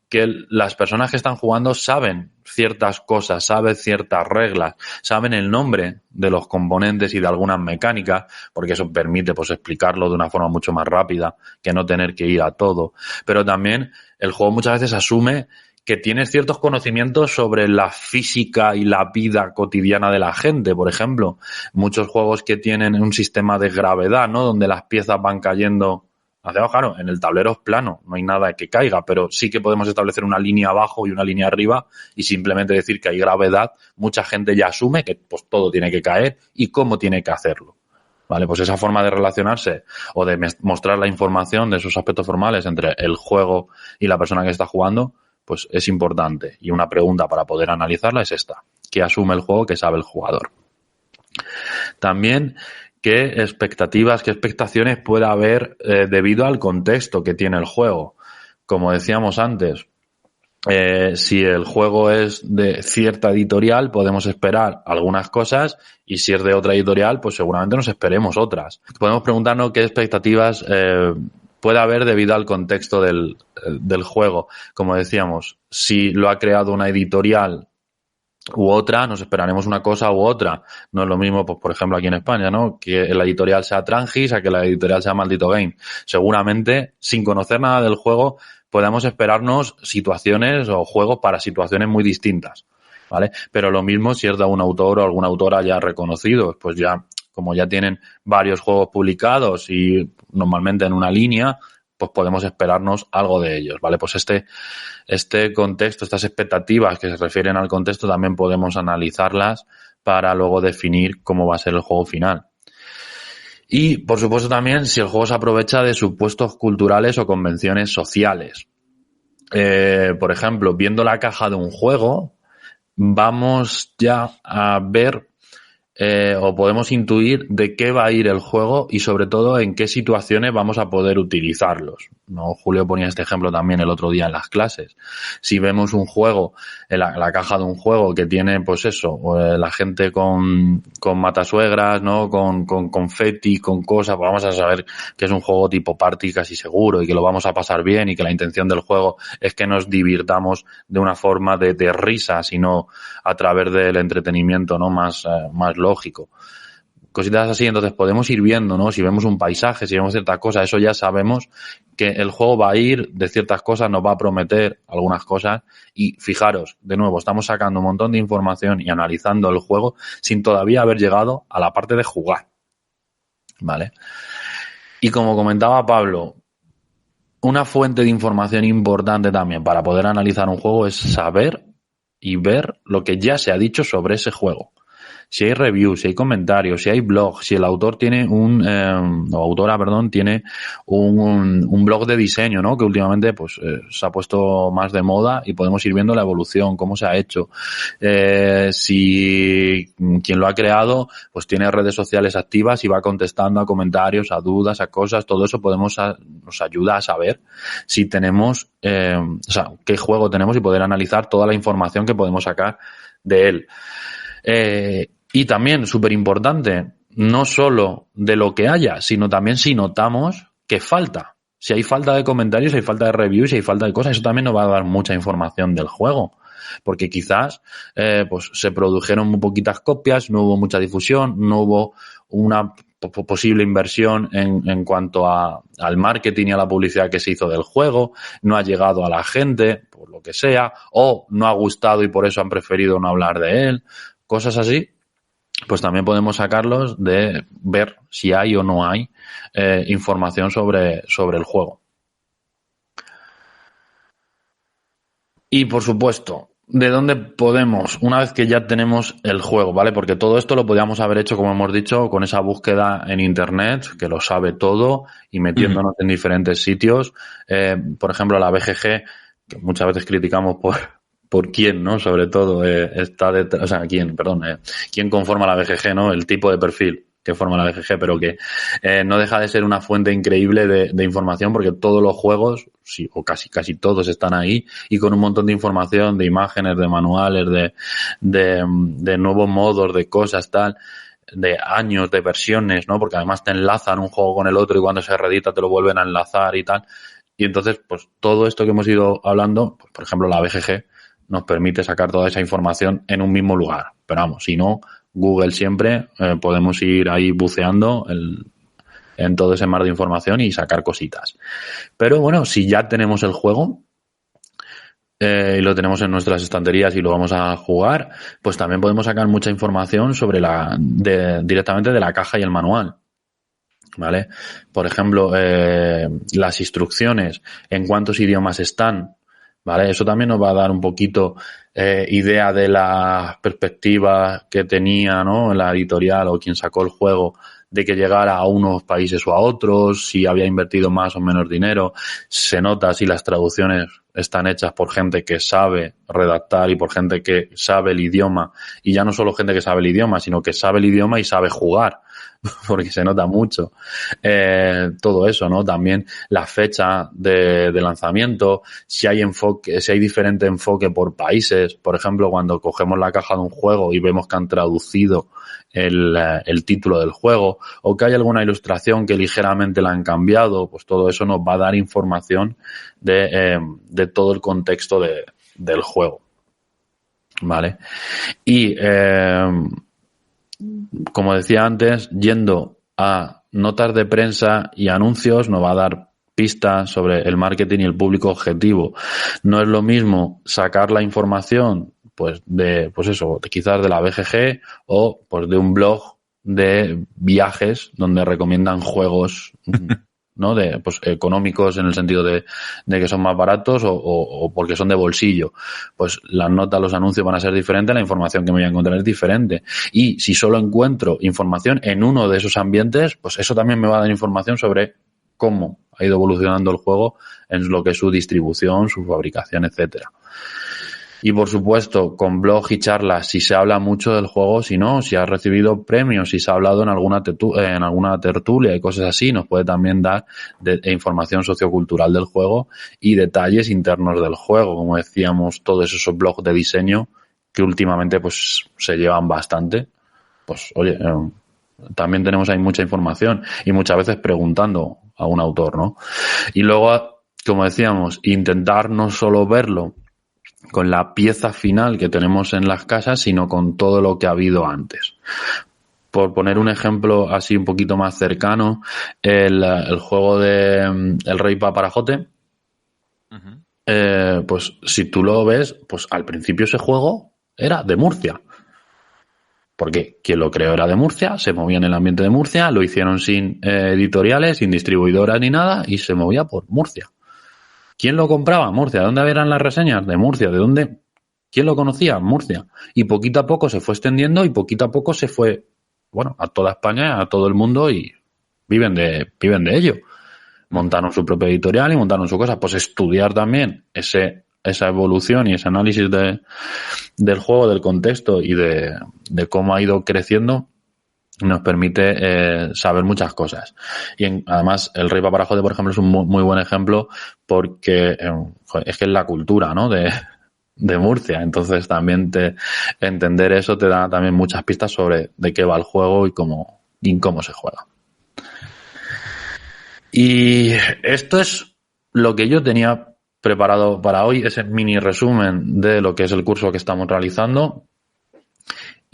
que las personas que están jugando saben ciertas cosas, saben ciertas reglas, saben el nombre de los componentes y de algunas mecánicas, porque eso permite pues explicarlo de una forma mucho más rápida que no tener que ir a todo. Pero también el juego muchas veces asume que tienes ciertos conocimientos sobre la física y la vida cotidiana de la gente. Por ejemplo, muchos juegos que tienen un sistema de gravedad, ¿no?, donde las piezas van cayendo hacia abajo. Claro, en el tablero es plano, no hay nada que caiga, pero sí que podemos establecer una línea abajo y una línea arriba y simplemente decir que hay gravedad. Mucha gente ya asume que pues todo tiene que caer y cómo tiene que hacerlo. Vale, pues esa forma de relacionarse o de mostrar la información de esos aspectos formales entre el juego y la persona que está jugando, pues es importante. Y una pregunta para poder analizarla es esta: ¿qué asume el juego que sabe el jugador? También, ¿qué expectativas, qué expectaciones puede haber debido al contexto que tiene el juego? Como decíamos antes, si el juego es de cierta editorial, podemos esperar algunas cosas, y si es de otra editorial, pues seguramente nos esperemos otras. Podemos preguntarnos qué expectativas puede haber debido al contexto del juego. Como decíamos, si lo ha creado una editorial u otra, nos esperaremos una cosa u otra. No es lo mismo, pues por ejemplo aquí en España, ¿no?, que la editorial sea Trangis a que la editorial sea Maldito Game. Seguramente, sin conocer nada del juego, podamos esperarnos situaciones o juegos para situaciones muy distintas, ¿vale? Pero lo mismo si es de un autor o alguna autora ya reconocido, pues ya, como ya tienen varios juegos publicados y normalmente en una línea, pues podemos esperarnos algo de ellos, ¿vale? Pues este contexto, estas expectativas que se refieren al contexto, también podemos analizarlas para luego definir cómo va a ser el juego final. Y, por supuesto, también si el juego se aprovecha de supuestos culturales o convenciones sociales. Por ejemplo, viendo la caja de un juego, vamos ya a ver o podemos intuir de qué va a ir el juego y sobre todo en qué situaciones vamos a poder utilizarlos, ¿no? Julio ponía este ejemplo también el otro día en las clases. Si vemos un juego, la caja de un juego que tiene pues eso, la gente con matasuegras, ¿no?, con confeti, con cosas, pues vamos a saber que es un juego tipo party casi seguro y que lo vamos a pasar bien y que la intención del juego es que nos divirtamos de una forma de risa, sino a través del entretenimiento, ¿no?, más lógico. Cositas así, entonces podemos ir viendo, ¿no? Si vemos un paisaje, si vemos ciertas cosas, eso ya sabemos que el juego va a ir de ciertas cosas, nos va a prometer algunas cosas y fijaros, de nuevo, estamos sacando un montón de información y analizando el juego sin todavía haber llegado a la parte de jugar, ¿vale? Y como comentaba Pablo, una fuente de información importante también para poder analizar un juego es saber y ver lo que ya se ha dicho sobre ese juego. Si hay reviews, si hay comentarios, si hay blogs, si el autor tiene tiene un blog de diseño, ¿no?, que últimamente pues se ha puesto más de moda y podemos ir viendo la evolución, cómo se ha hecho. Si quien lo ha creado pues tiene redes sociales activas y va contestando a comentarios, a dudas, a cosas, todo eso nos ayuda a saber si tenemos, qué juego tenemos y poder analizar toda la información que podemos sacar de él. Y también, súper importante, no solo de lo que haya, sino también si notamos que falta. Si hay falta de comentarios, si hay falta de reviews, si hay falta de cosas, eso también nos va a dar mucha información del juego. Porque quizás pues se produjeron muy poquitas copias, no hubo mucha difusión, no hubo una posible inversión en cuanto al marketing y a la publicidad que se hizo del juego, no ha llegado a la gente, por lo que sea, o no ha gustado y por eso han preferido no hablar de él, cosas así. Pues también podemos sacarlos de ver si hay o no hay información sobre el juego. Y por supuesto, ¿de dónde podemos? Una vez que ya tenemos el juego, ¿vale? Porque todo esto lo podíamos haber hecho, como hemos dicho, con esa búsqueda en Internet, que lo sabe todo, y metiéndonos en diferentes sitios. Por ejemplo, la BGG, que muchas veces criticamos por quién, ¿no? Sobre todo está detrás, o sea, quién conforma la BGG, ¿no? El tipo de perfil que forma la BGG, pero que no deja de ser una fuente increíble de información, porque todos los juegos, sí, o casi todos están ahí, y con un montón de información, de imágenes, de manuales, de nuevos modos, de cosas, tal, de años, de versiones, ¿no? Porque además te enlazan un juego con el otro y cuando se reedita te lo vuelven a enlazar y tal. Y entonces, pues todo esto que hemos ido hablando, pues, por ejemplo, la BGG nos permite sacar toda esa información en un mismo lugar. Pero vamos, si no, Google siempre podemos ir ahí buceando en todo ese mar de información y sacar cositas. Pero bueno, si ya tenemos el juego y lo tenemos en nuestras estanterías y lo vamos a jugar, pues también podemos sacar mucha información sobre directamente de la caja y el manual. ¿Vale? Por ejemplo, las instrucciones, en cuántos idiomas están, ¿vale? Eso también nos va a dar un poquito idea de la perspectiva que tenía, ¿no? La editorial o quien sacó el juego, de que llegara a unos países o a otros, si había invertido más o menos dinero. Se nota si las traducciones están hechas por gente que sabe redactar y por gente que sabe el idioma. Y ya no solo gente que sabe el idioma, sino que sabe el idioma y sabe jugar, porque se nota mucho. Todo eso, ¿no? También la fecha de lanzamiento, si hay diferente enfoque por países. Por ejemplo, cuando cogemos la caja de un juego y vemos que han traducido el título del juego, o que hay alguna ilustración que ligeramente la han cambiado, pues todo eso nos va a dar información de todo el contexto del juego. ¿Vale? Y como decía antes, yendo a notas de prensa y anuncios, nos va a dar pistas sobre el marketing y el público objetivo. No es lo mismo sacar la información quizás de la BGG o pues de un blog de viajes donde recomiendan juegos, ¿no? Económicos, en el sentido de que son más baratos o porque son de bolsillo. Pues las notas, los anuncios van a ser diferentes, la información que me voy a encontrar es diferente. Y si solo encuentro información en uno de esos ambientes, pues eso también me va a dar información sobre cómo ha ido evolucionando el juego en lo que es su distribución, su fabricación, etcétera. Y por supuesto, con blog y charlas, si se habla mucho del juego, si no, si ha recibido premios, si se ha hablado en alguna tertulia y cosas así, nos puede también dar información sociocultural del juego y detalles internos del juego. Como decíamos, todos esos blogs de diseño que últimamente pues se llevan bastante. Pues oye, también tenemos ahí mucha información y muchas veces preguntando a un autor, ¿no? Y luego, como decíamos, intentar no solo verlo con la pieza final que tenemos en las casas, sino con todo lo que ha habido antes. Por poner un ejemplo así un poquito más cercano, el juego de El Rey Paparajote, pues si tú lo ves, pues al principio ese juego era de Murcia. Porque quien lo creó era de Murcia, se movía en el ambiente de Murcia, lo hicieron sin editoriales, sin distribuidoras ni nada, y se movía por Murcia. ¿Quién lo compraba? Murcia. ¿De dónde eran las reseñas? De Murcia. ¿De dónde? ¿Quién lo conocía? Murcia. Y poquito a poco se fue extendiendo y poquito a poco se fue, bueno, a toda España, a todo el mundo y viven de ello. Montaron su propia editorial y montaron su cosa. Pues estudiar también esa evolución y ese análisis del juego, del contexto y de cómo ha ido creciendo, nos permite saber muchas cosas. Y además El Rey Paparajote, por ejemplo, es un muy buen ejemplo porque es que es la cultura, ¿no? de Murcia. Entonces también entender eso te da también muchas pistas sobre de qué va el juego y cómo se juega. Y esto es lo que yo tenía preparado para hoy, ese mini resumen de lo que es el curso que estamos realizando.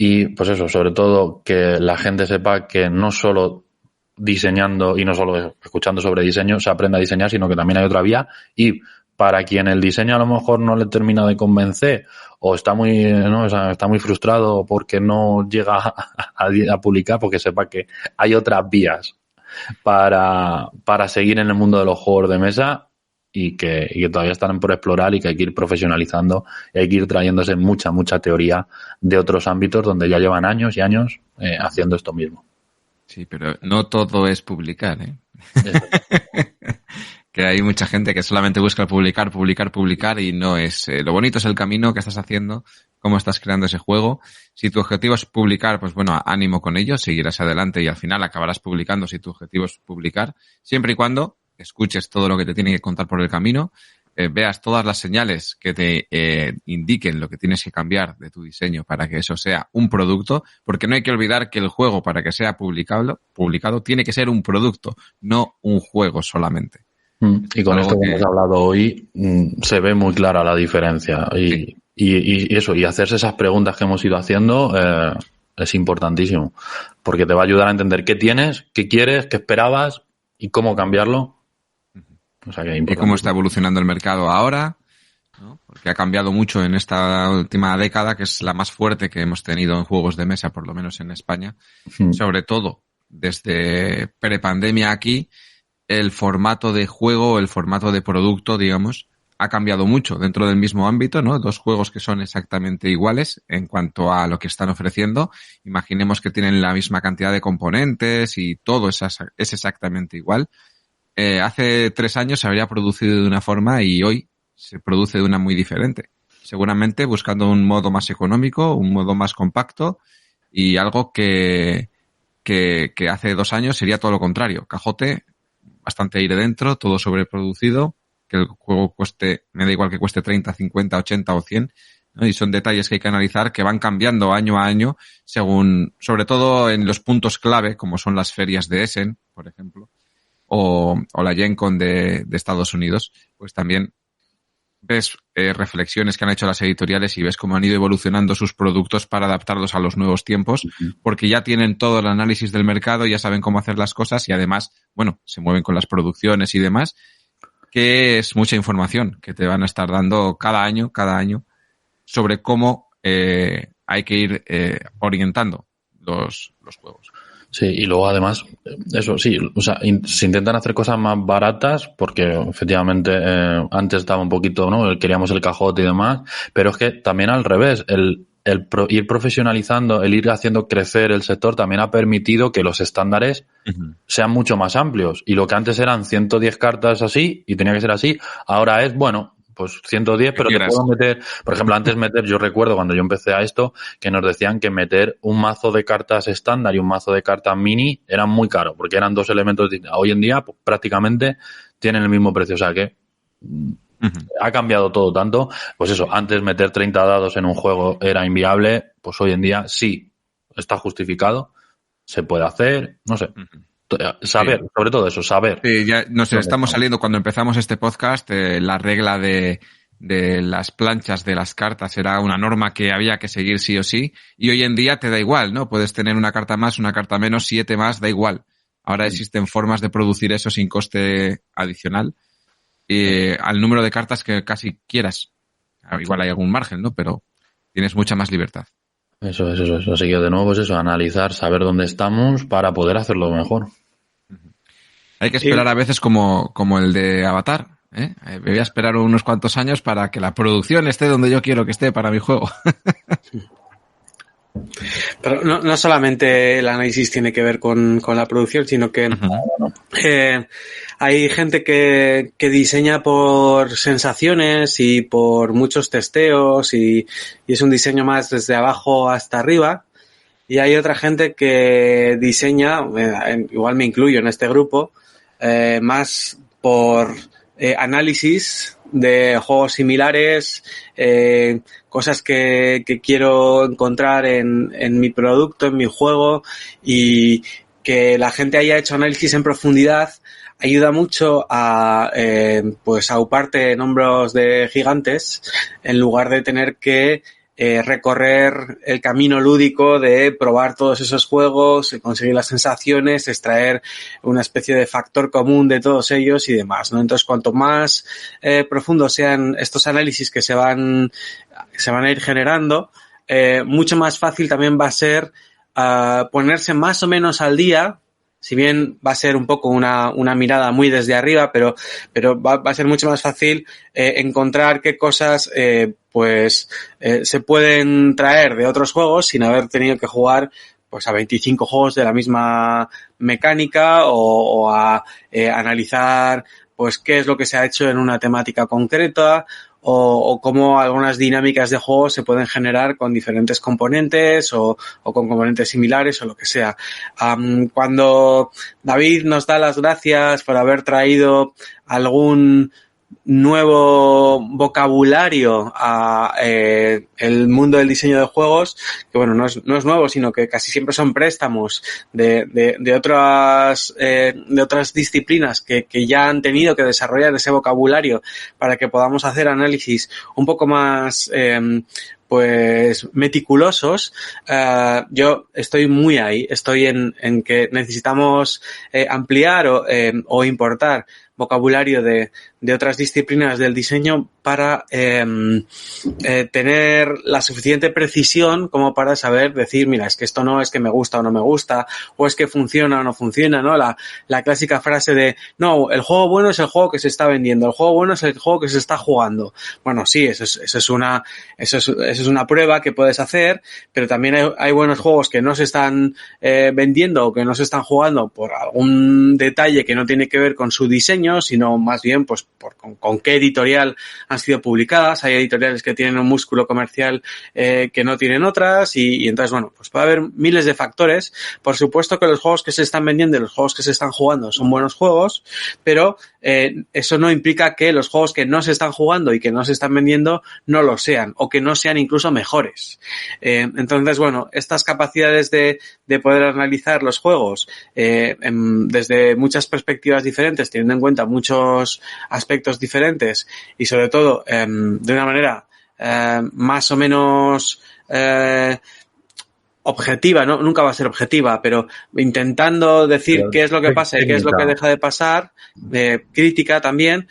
Y pues eso, sobre todo que la gente sepa que no solo diseñando y no solo escuchando sobre diseño se aprende a diseñar, sino que también hay otra vía. Y para quien el diseño a lo mejor no le termina de convencer o está muy, ¿no? O sea, está muy frustrado porque no llega a publicar, porque sepa que hay otras vías para seguir en el mundo de los juegos de mesa y que todavía están por explorar y que hay que ir profesionalizando y hay que ir trayéndose mucha teoría de otros ámbitos donde ya llevan años y años haciendo esto mismo. Sí, pero no todo es publicar, ¿eh? Que hay mucha gente que solamente busca publicar y no es... lo bonito es el camino que estás haciendo, cómo estás creando ese juego. Si tu objetivo es publicar, pues bueno, ánimo con ello, seguirás adelante y al final acabarás publicando si tu objetivo es publicar, siempre y cuando escuches todo lo que te tiene que contar por el camino, veas todas las señales que te indiquen lo que tienes que cambiar de tu diseño para que eso sea un producto, porque no hay que olvidar que el juego, para que sea publicado tiene que ser un producto, no un juego solamente. Y con esto que hemos hablado hoy se ve muy clara la diferencia y eso, y hacerse esas preguntas que hemos ido haciendo es importantísimo, porque te va a ayudar a entender qué tienes, qué quieres, qué esperabas y cómo cambiarlo. O sea, que y cómo está evolucionando el mercado ahora, ¿no? Porque ha cambiado mucho en esta última década, que es la más fuerte que hemos tenido en juegos de mesa, por lo menos en España. Sobre todo desde prepandemia aquí, el formato de juego, el formato de producto, digamos, ha cambiado mucho dentro del mismo ámbito, ¿no? Dos juegos que son exactamente iguales en cuanto a lo que están ofreciendo. Imaginemos que tienen la misma cantidad de componentes y todo es exactamente igual. Hace 3 años se habría producido de una forma y hoy se produce de una muy diferente. Seguramente buscando un modo más económico, un modo más compacto y algo que hace 2 años sería todo lo contrario. Cajote, bastante aire dentro, todo sobreproducido, que el juego cueste, me da igual que cueste 30, 50, 80 o 100, ¿no? Y son detalles que hay que analizar que van cambiando año a año según, sobre todo en los puntos clave, como son las ferias de Essen, por ejemplo, o la Gen Con de Estados Unidos, pues también ves reflexiones que han hecho las editoriales y ves cómo han ido evolucionando sus productos para adaptarlos a los nuevos tiempos, porque ya tienen todo el análisis del mercado, ya saben cómo hacer las cosas y además, bueno, se mueven con las producciones y demás, que es mucha información que te van a estar dando cada año sobre cómo hay que ir orientando los juegos. Sí, y luego además, eso sí, o sea, se intentan hacer cosas más baratas porque efectivamente antes estaba un poquito, ¿no? Queríamos el cajote y demás, pero es que también al revés, ir profesionalizando, el ir haciendo crecer el sector también ha permitido que los estándares sean mucho más amplios y lo que antes eran 110 cartas así y tenía que ser así, ahora es, bueno, pues 110, pero te puedo meter, por ejemplo, yo recuerdo cuando yo empecé a esto, que nos decían que meter un mazo de cartas estándar y un mazo de cartas mini era muy caro, porque eran 2 elementos distintos. Hoy en día, pues, prácticamente tienen el mismo precio, o sea que ha cambiado todo tanto, pues eso, antes meter 30 dados en un juego era inviable, pues hoy en día sí, está justificado, se puede hacer, no sé. Saber, sobre todo eso, saber. Sí, ya nos estamos saliendo cuando empezamos este podcast, la regla de las planchas de las cartas era una norma que había que seguir sí o sí, y hoy en día te da igual, ¿no? Puedes tener una carta más, una carta menos, 7 más, da igual. Ahora existen formas de producir eso sin coste adicional, al número de cartas que casi quieras. Igual hay algún margen, ¿no? Pero tienes mucha más libertad. Eso. Así que de nuevo, pues eso, analizar, saber dónde estamos para poder hacerlo mejor. Hay que esperar a veces como el de Avatar, ¿eh? Voy a esperar unos cuantos años para que la producción esté donde yo quiero que esté para mi juego. Pero no solamente el análisis tiene que ver con la producción, sino que hay gente que diseña por sensaciones y por muchos testeos y es un diseño más desde abajo hasta arriba. Y hay otra gente que diseña, igual me incluyo en este grupo, más por análisis de juegos similares, cosas que quiero encontrar en mi producto, en mi juego, y que la gente haya hecho análisis en profundidad ayuda mucho a pues auparte en hombros de gigantes en lugar de tener que recorrer el camino lúdico de probar todos esos juegos, conseguir las sensaciones, extraer una especie de factor común de todos ellos y demás, ¿no? Entonces, cuanto más profundos sean estos análisis que se van a ir generando, mucho más fácil también va a ser ponerse más o menos al día. Si bien va a ser un poco una mirada muy desde arriba, pero va a ser mucho más fácil encontrar qué cosas se pueden traer de otros juegos sin haber tenido que jugar pues a 25 juegos de la misma mecánica o a analizar pues qué es lo que se ha hecho en una temática concreta o cómo algunas dinámicas de juego se pueden generar con diferentes componentes o con componentes similares o lo que sea. Cuando David nos da las gracias por haber traído algún nuevo vocabulario a el mundo del diseño de juegos, que bueno, no es nuevo, sino que casi siempre son préstamos de otras disciplinas que ya han tenido que desarrollar ese vocabulario para que podamos hacer análisis un poco más pues meticulosos. Yo estoy muy ahí, estoy en que necesitamos ampliar o importar vocabulario de otras disciplinas del diseño para tener la suficiente precisión como para saber decir, mira, es que esto no es que me gusta o no me gusta, o es que funciona o no funciona, ¿no? La clásica frase de, no, el juego bueno es el juego que se está vendiendo, el juego bueno es el juego que se está jugando. Bueno, sí, eso es una prueba que puedes hacer, pero también hay buenos juegos que no se están vendiendo o que no se están jugando por algún detalle que no tiene que ver con su diseño, sino más bien pues con qué editorial han sido publicadas. Hay editoriales que tienen un músculo comercial que no tienen otras y entonces, bueno, pues puede haber miles de factores. Por supuesto que los juegos que se están vendiendo y los juegos que se están jugando son buenos juegos, pero eso no implica que los juegos que no se están jugando y que no se están vendiendo no lo sean o que no sean incluso mejores. Entonces, bueno, estas capacidades de poder analizar los juegos desde muchas perspectivas diferentes, teniendo en cuenta muchos aspectos diferentes y sobre todo de una manera más o menos objetiva, ¿no? Nunca va a ser objetiva, pero intentando decir qué es lo que pasa y qué es lo que deja de pasar, crítica también,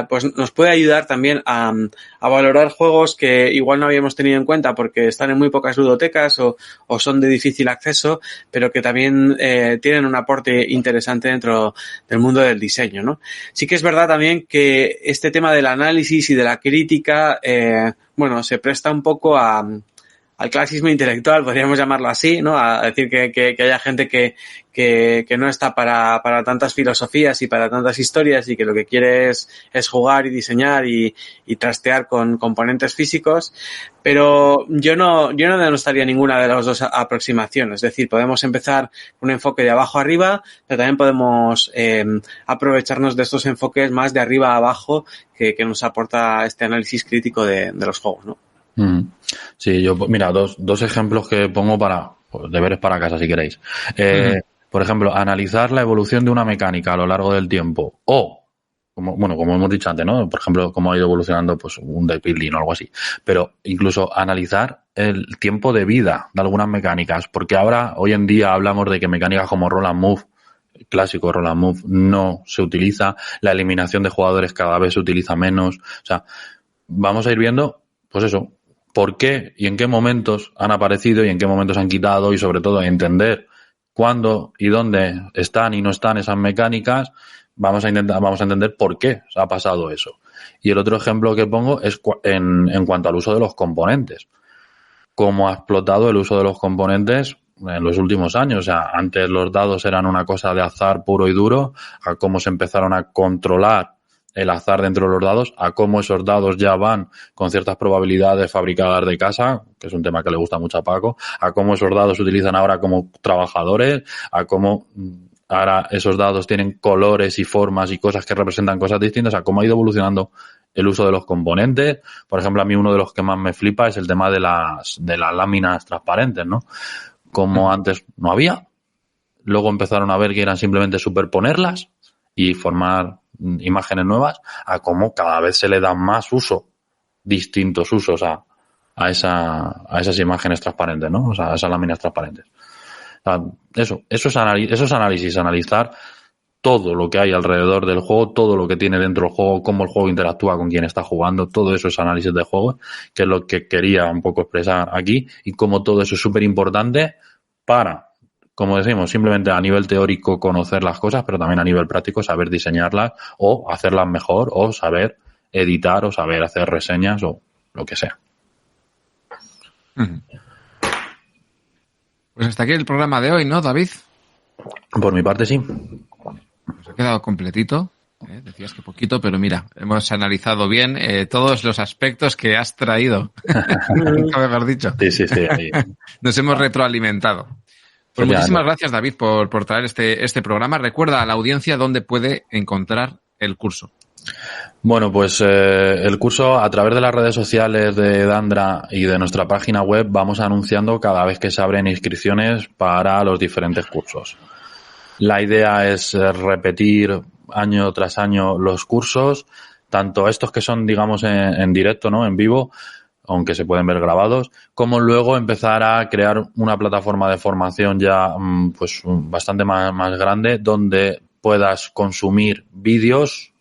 pues nos puede ayudar también a valorar juegos que igual no habíamos tenido en cuenta porque están en muy pocas ludotecas o son de difícil acceso, pero que también tienen un aporte interesante dentro del mundo del diseño, ¿no? Sí que es verdad también que este tema del análisis y de la crítica, se presta un poco al clasismo intelectual, podríamos llamarlo así, ¿no? A decir que haya gente que no está para tantas filosofías y para tantas historias y que lo que quiere es jugar y diseñar y trastear con componentes físicos, pero yo no denostaría ninguna de las dos aproximaciones. Es decir, podemos empezar con un enfoque de abajo a arriba, pero también podemos aprovecharnos de estos enfoques más de arriba a abajo que nos aporta este análisis crítico de los juegos, ¿no? Sí, mira, dos ejemplos que pongo deberes para casa, si queréis. Por ejemplo, analizar la evolución de una mecánica a lo largo del tiempo o, como hemos dicho antes, ¿no? Por ejemplo, cómo ha ido evolucionando pues un deck building o algo así. Pero incluso analizar el tiempo de vida de algunas mecánicas, porque hoy en día hablamos de que mecánicas como Roll and Move, el clásico Roll and Move, no se utiliza, la eliminación de jugadores cada vez se utiliza menos. O sea, vamos a ir viendo, pues eso, por qué y en qué momentos han aparecido y en qué momentos han quitado y sobre todo entender cuándo y dónde están y no están esas mecánicas. Vamos a entender por qué ha pasado eso. Y el otro ejemplo que pongo es en cuanto al uso de los componentes. Cómo ha explotado el uso de los componentes en los últimos años. O sea, antes los dados eran una cosa de azar puro y duro, a cómo se empezaron a controlar el azar dentro de los dados, a cómo esos dados ya van con ciertas probabilidades fabricadas de casa, que es un tema que le gusta mucho a Paco, a cómo esos dados se utilizan ahora como trabajadores, a cómo ahora esos dados tienen colores y formas y cosas que representan cosas distintas, a cómo ha ido evolucionando el uso de los componentes. Por ejemplo, a mí uno de los que más me flipa es el tema de las láminas transparentes, ¿no? Como antes no había, luego empezaron a ver que eran simplemente superponerlas y formar imágenes nuevas, a cómo cada vez se le da más uso, distintos usos a a esas imágenes transparentes, ¿no? O sea, a esas láminas transparentes. O sea, eso es análisis, analizar todo lo que hay alrededor del juego, todo lo que tiene dentro del juego, cómo el juego interactúa con quien está jugando, todo eso es análisis de juego, que es lo que quería un poco expresar aquí, y cómo todo eso es súper importante para, como decimos, simplemente a nivel teórico conocer las cosas, pero también a nivel práctico saber diseñarlas o hacerlas mejor, o saber editar o saber hacer reseñas o lo que sea. Pues hasta aquí el programa de hoy, ¿no, David? Por mi parte, sí. Nos ha quedado completito. Decías que poquito, pero mira, hemos analizado bien todos los aspectos que has traído. Nunca mejor dicho. Sí. Ahí. Nos hemos retroalimentado. Pues muchísimas gracias, David, por traer este programa. Recuerda a la audiencia dónde puede encontrar el curso. Bueno, pues el curso a través de las redes sociales de Dandra y de nuestra página web vamos anunciando cada vez que se abren inscripciones para los diferentes cursos. La idea es repetir año tras año los cursos, tanto estos que son, digamos, en directo, ¿no? En vivo, aunque se pueden ver grabados, como luego empezar a crear una plataforma de formación ya pues bastante más grande, donde puedas consumir vídeos,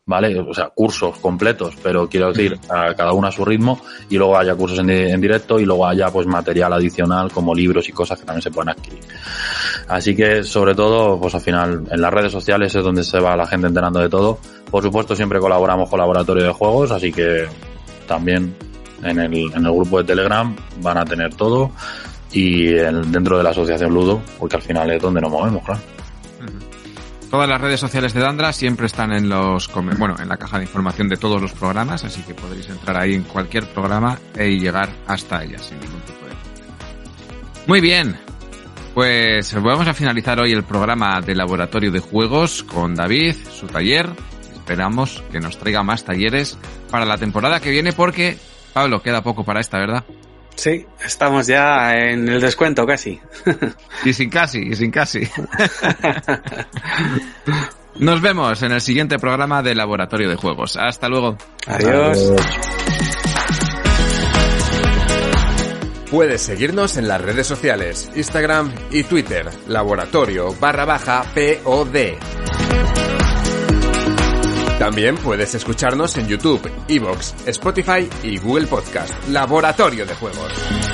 ¿vale? O sea, cursos completos, pero quiero decir, a cada uno a su ritmo, y luego haya cursos en directo, y luego haya pues material adicional como libros y cosas que también se pueden adquirir. Así que, sobre todo, pues al final, en las redes sociales es donde se va la gente enterando de todo. Por supuesto, siempre colaboramos con Laboratorio de Juegos, así que también en el grupo de Telegram van a tener todo, y dentro de la asociación Ludo, porque al final es donde nos movemos, claro. Todas las redes sociales de Dandra siempre están en la caja de información de todos los programas, así que podréis entrar ahí en cualquier programa y llegar hasta ellas sin ningún tipo de problema. Muy bien, pues vamos a finalizar hoy el programa de Laboratorio de Juegos con David, su taller. Esperamos que nos traiga más talleres para la temporada que viene, porque, Pablo, queda poco para esta, ¿verdad? Sí, estamos ya en el descuento casi. Y sin casi. Nos vemos en el siguiente programa de Laboratorio de Juegos. Hasta luego. Adiós. Puedes seguirnos en las redes sociales, Instagram y Twitter, laboratorio_POD. También puedes escucharnos en YouTube, iVoox, Spotify y Google Podcast. Laboratorio de Juegos.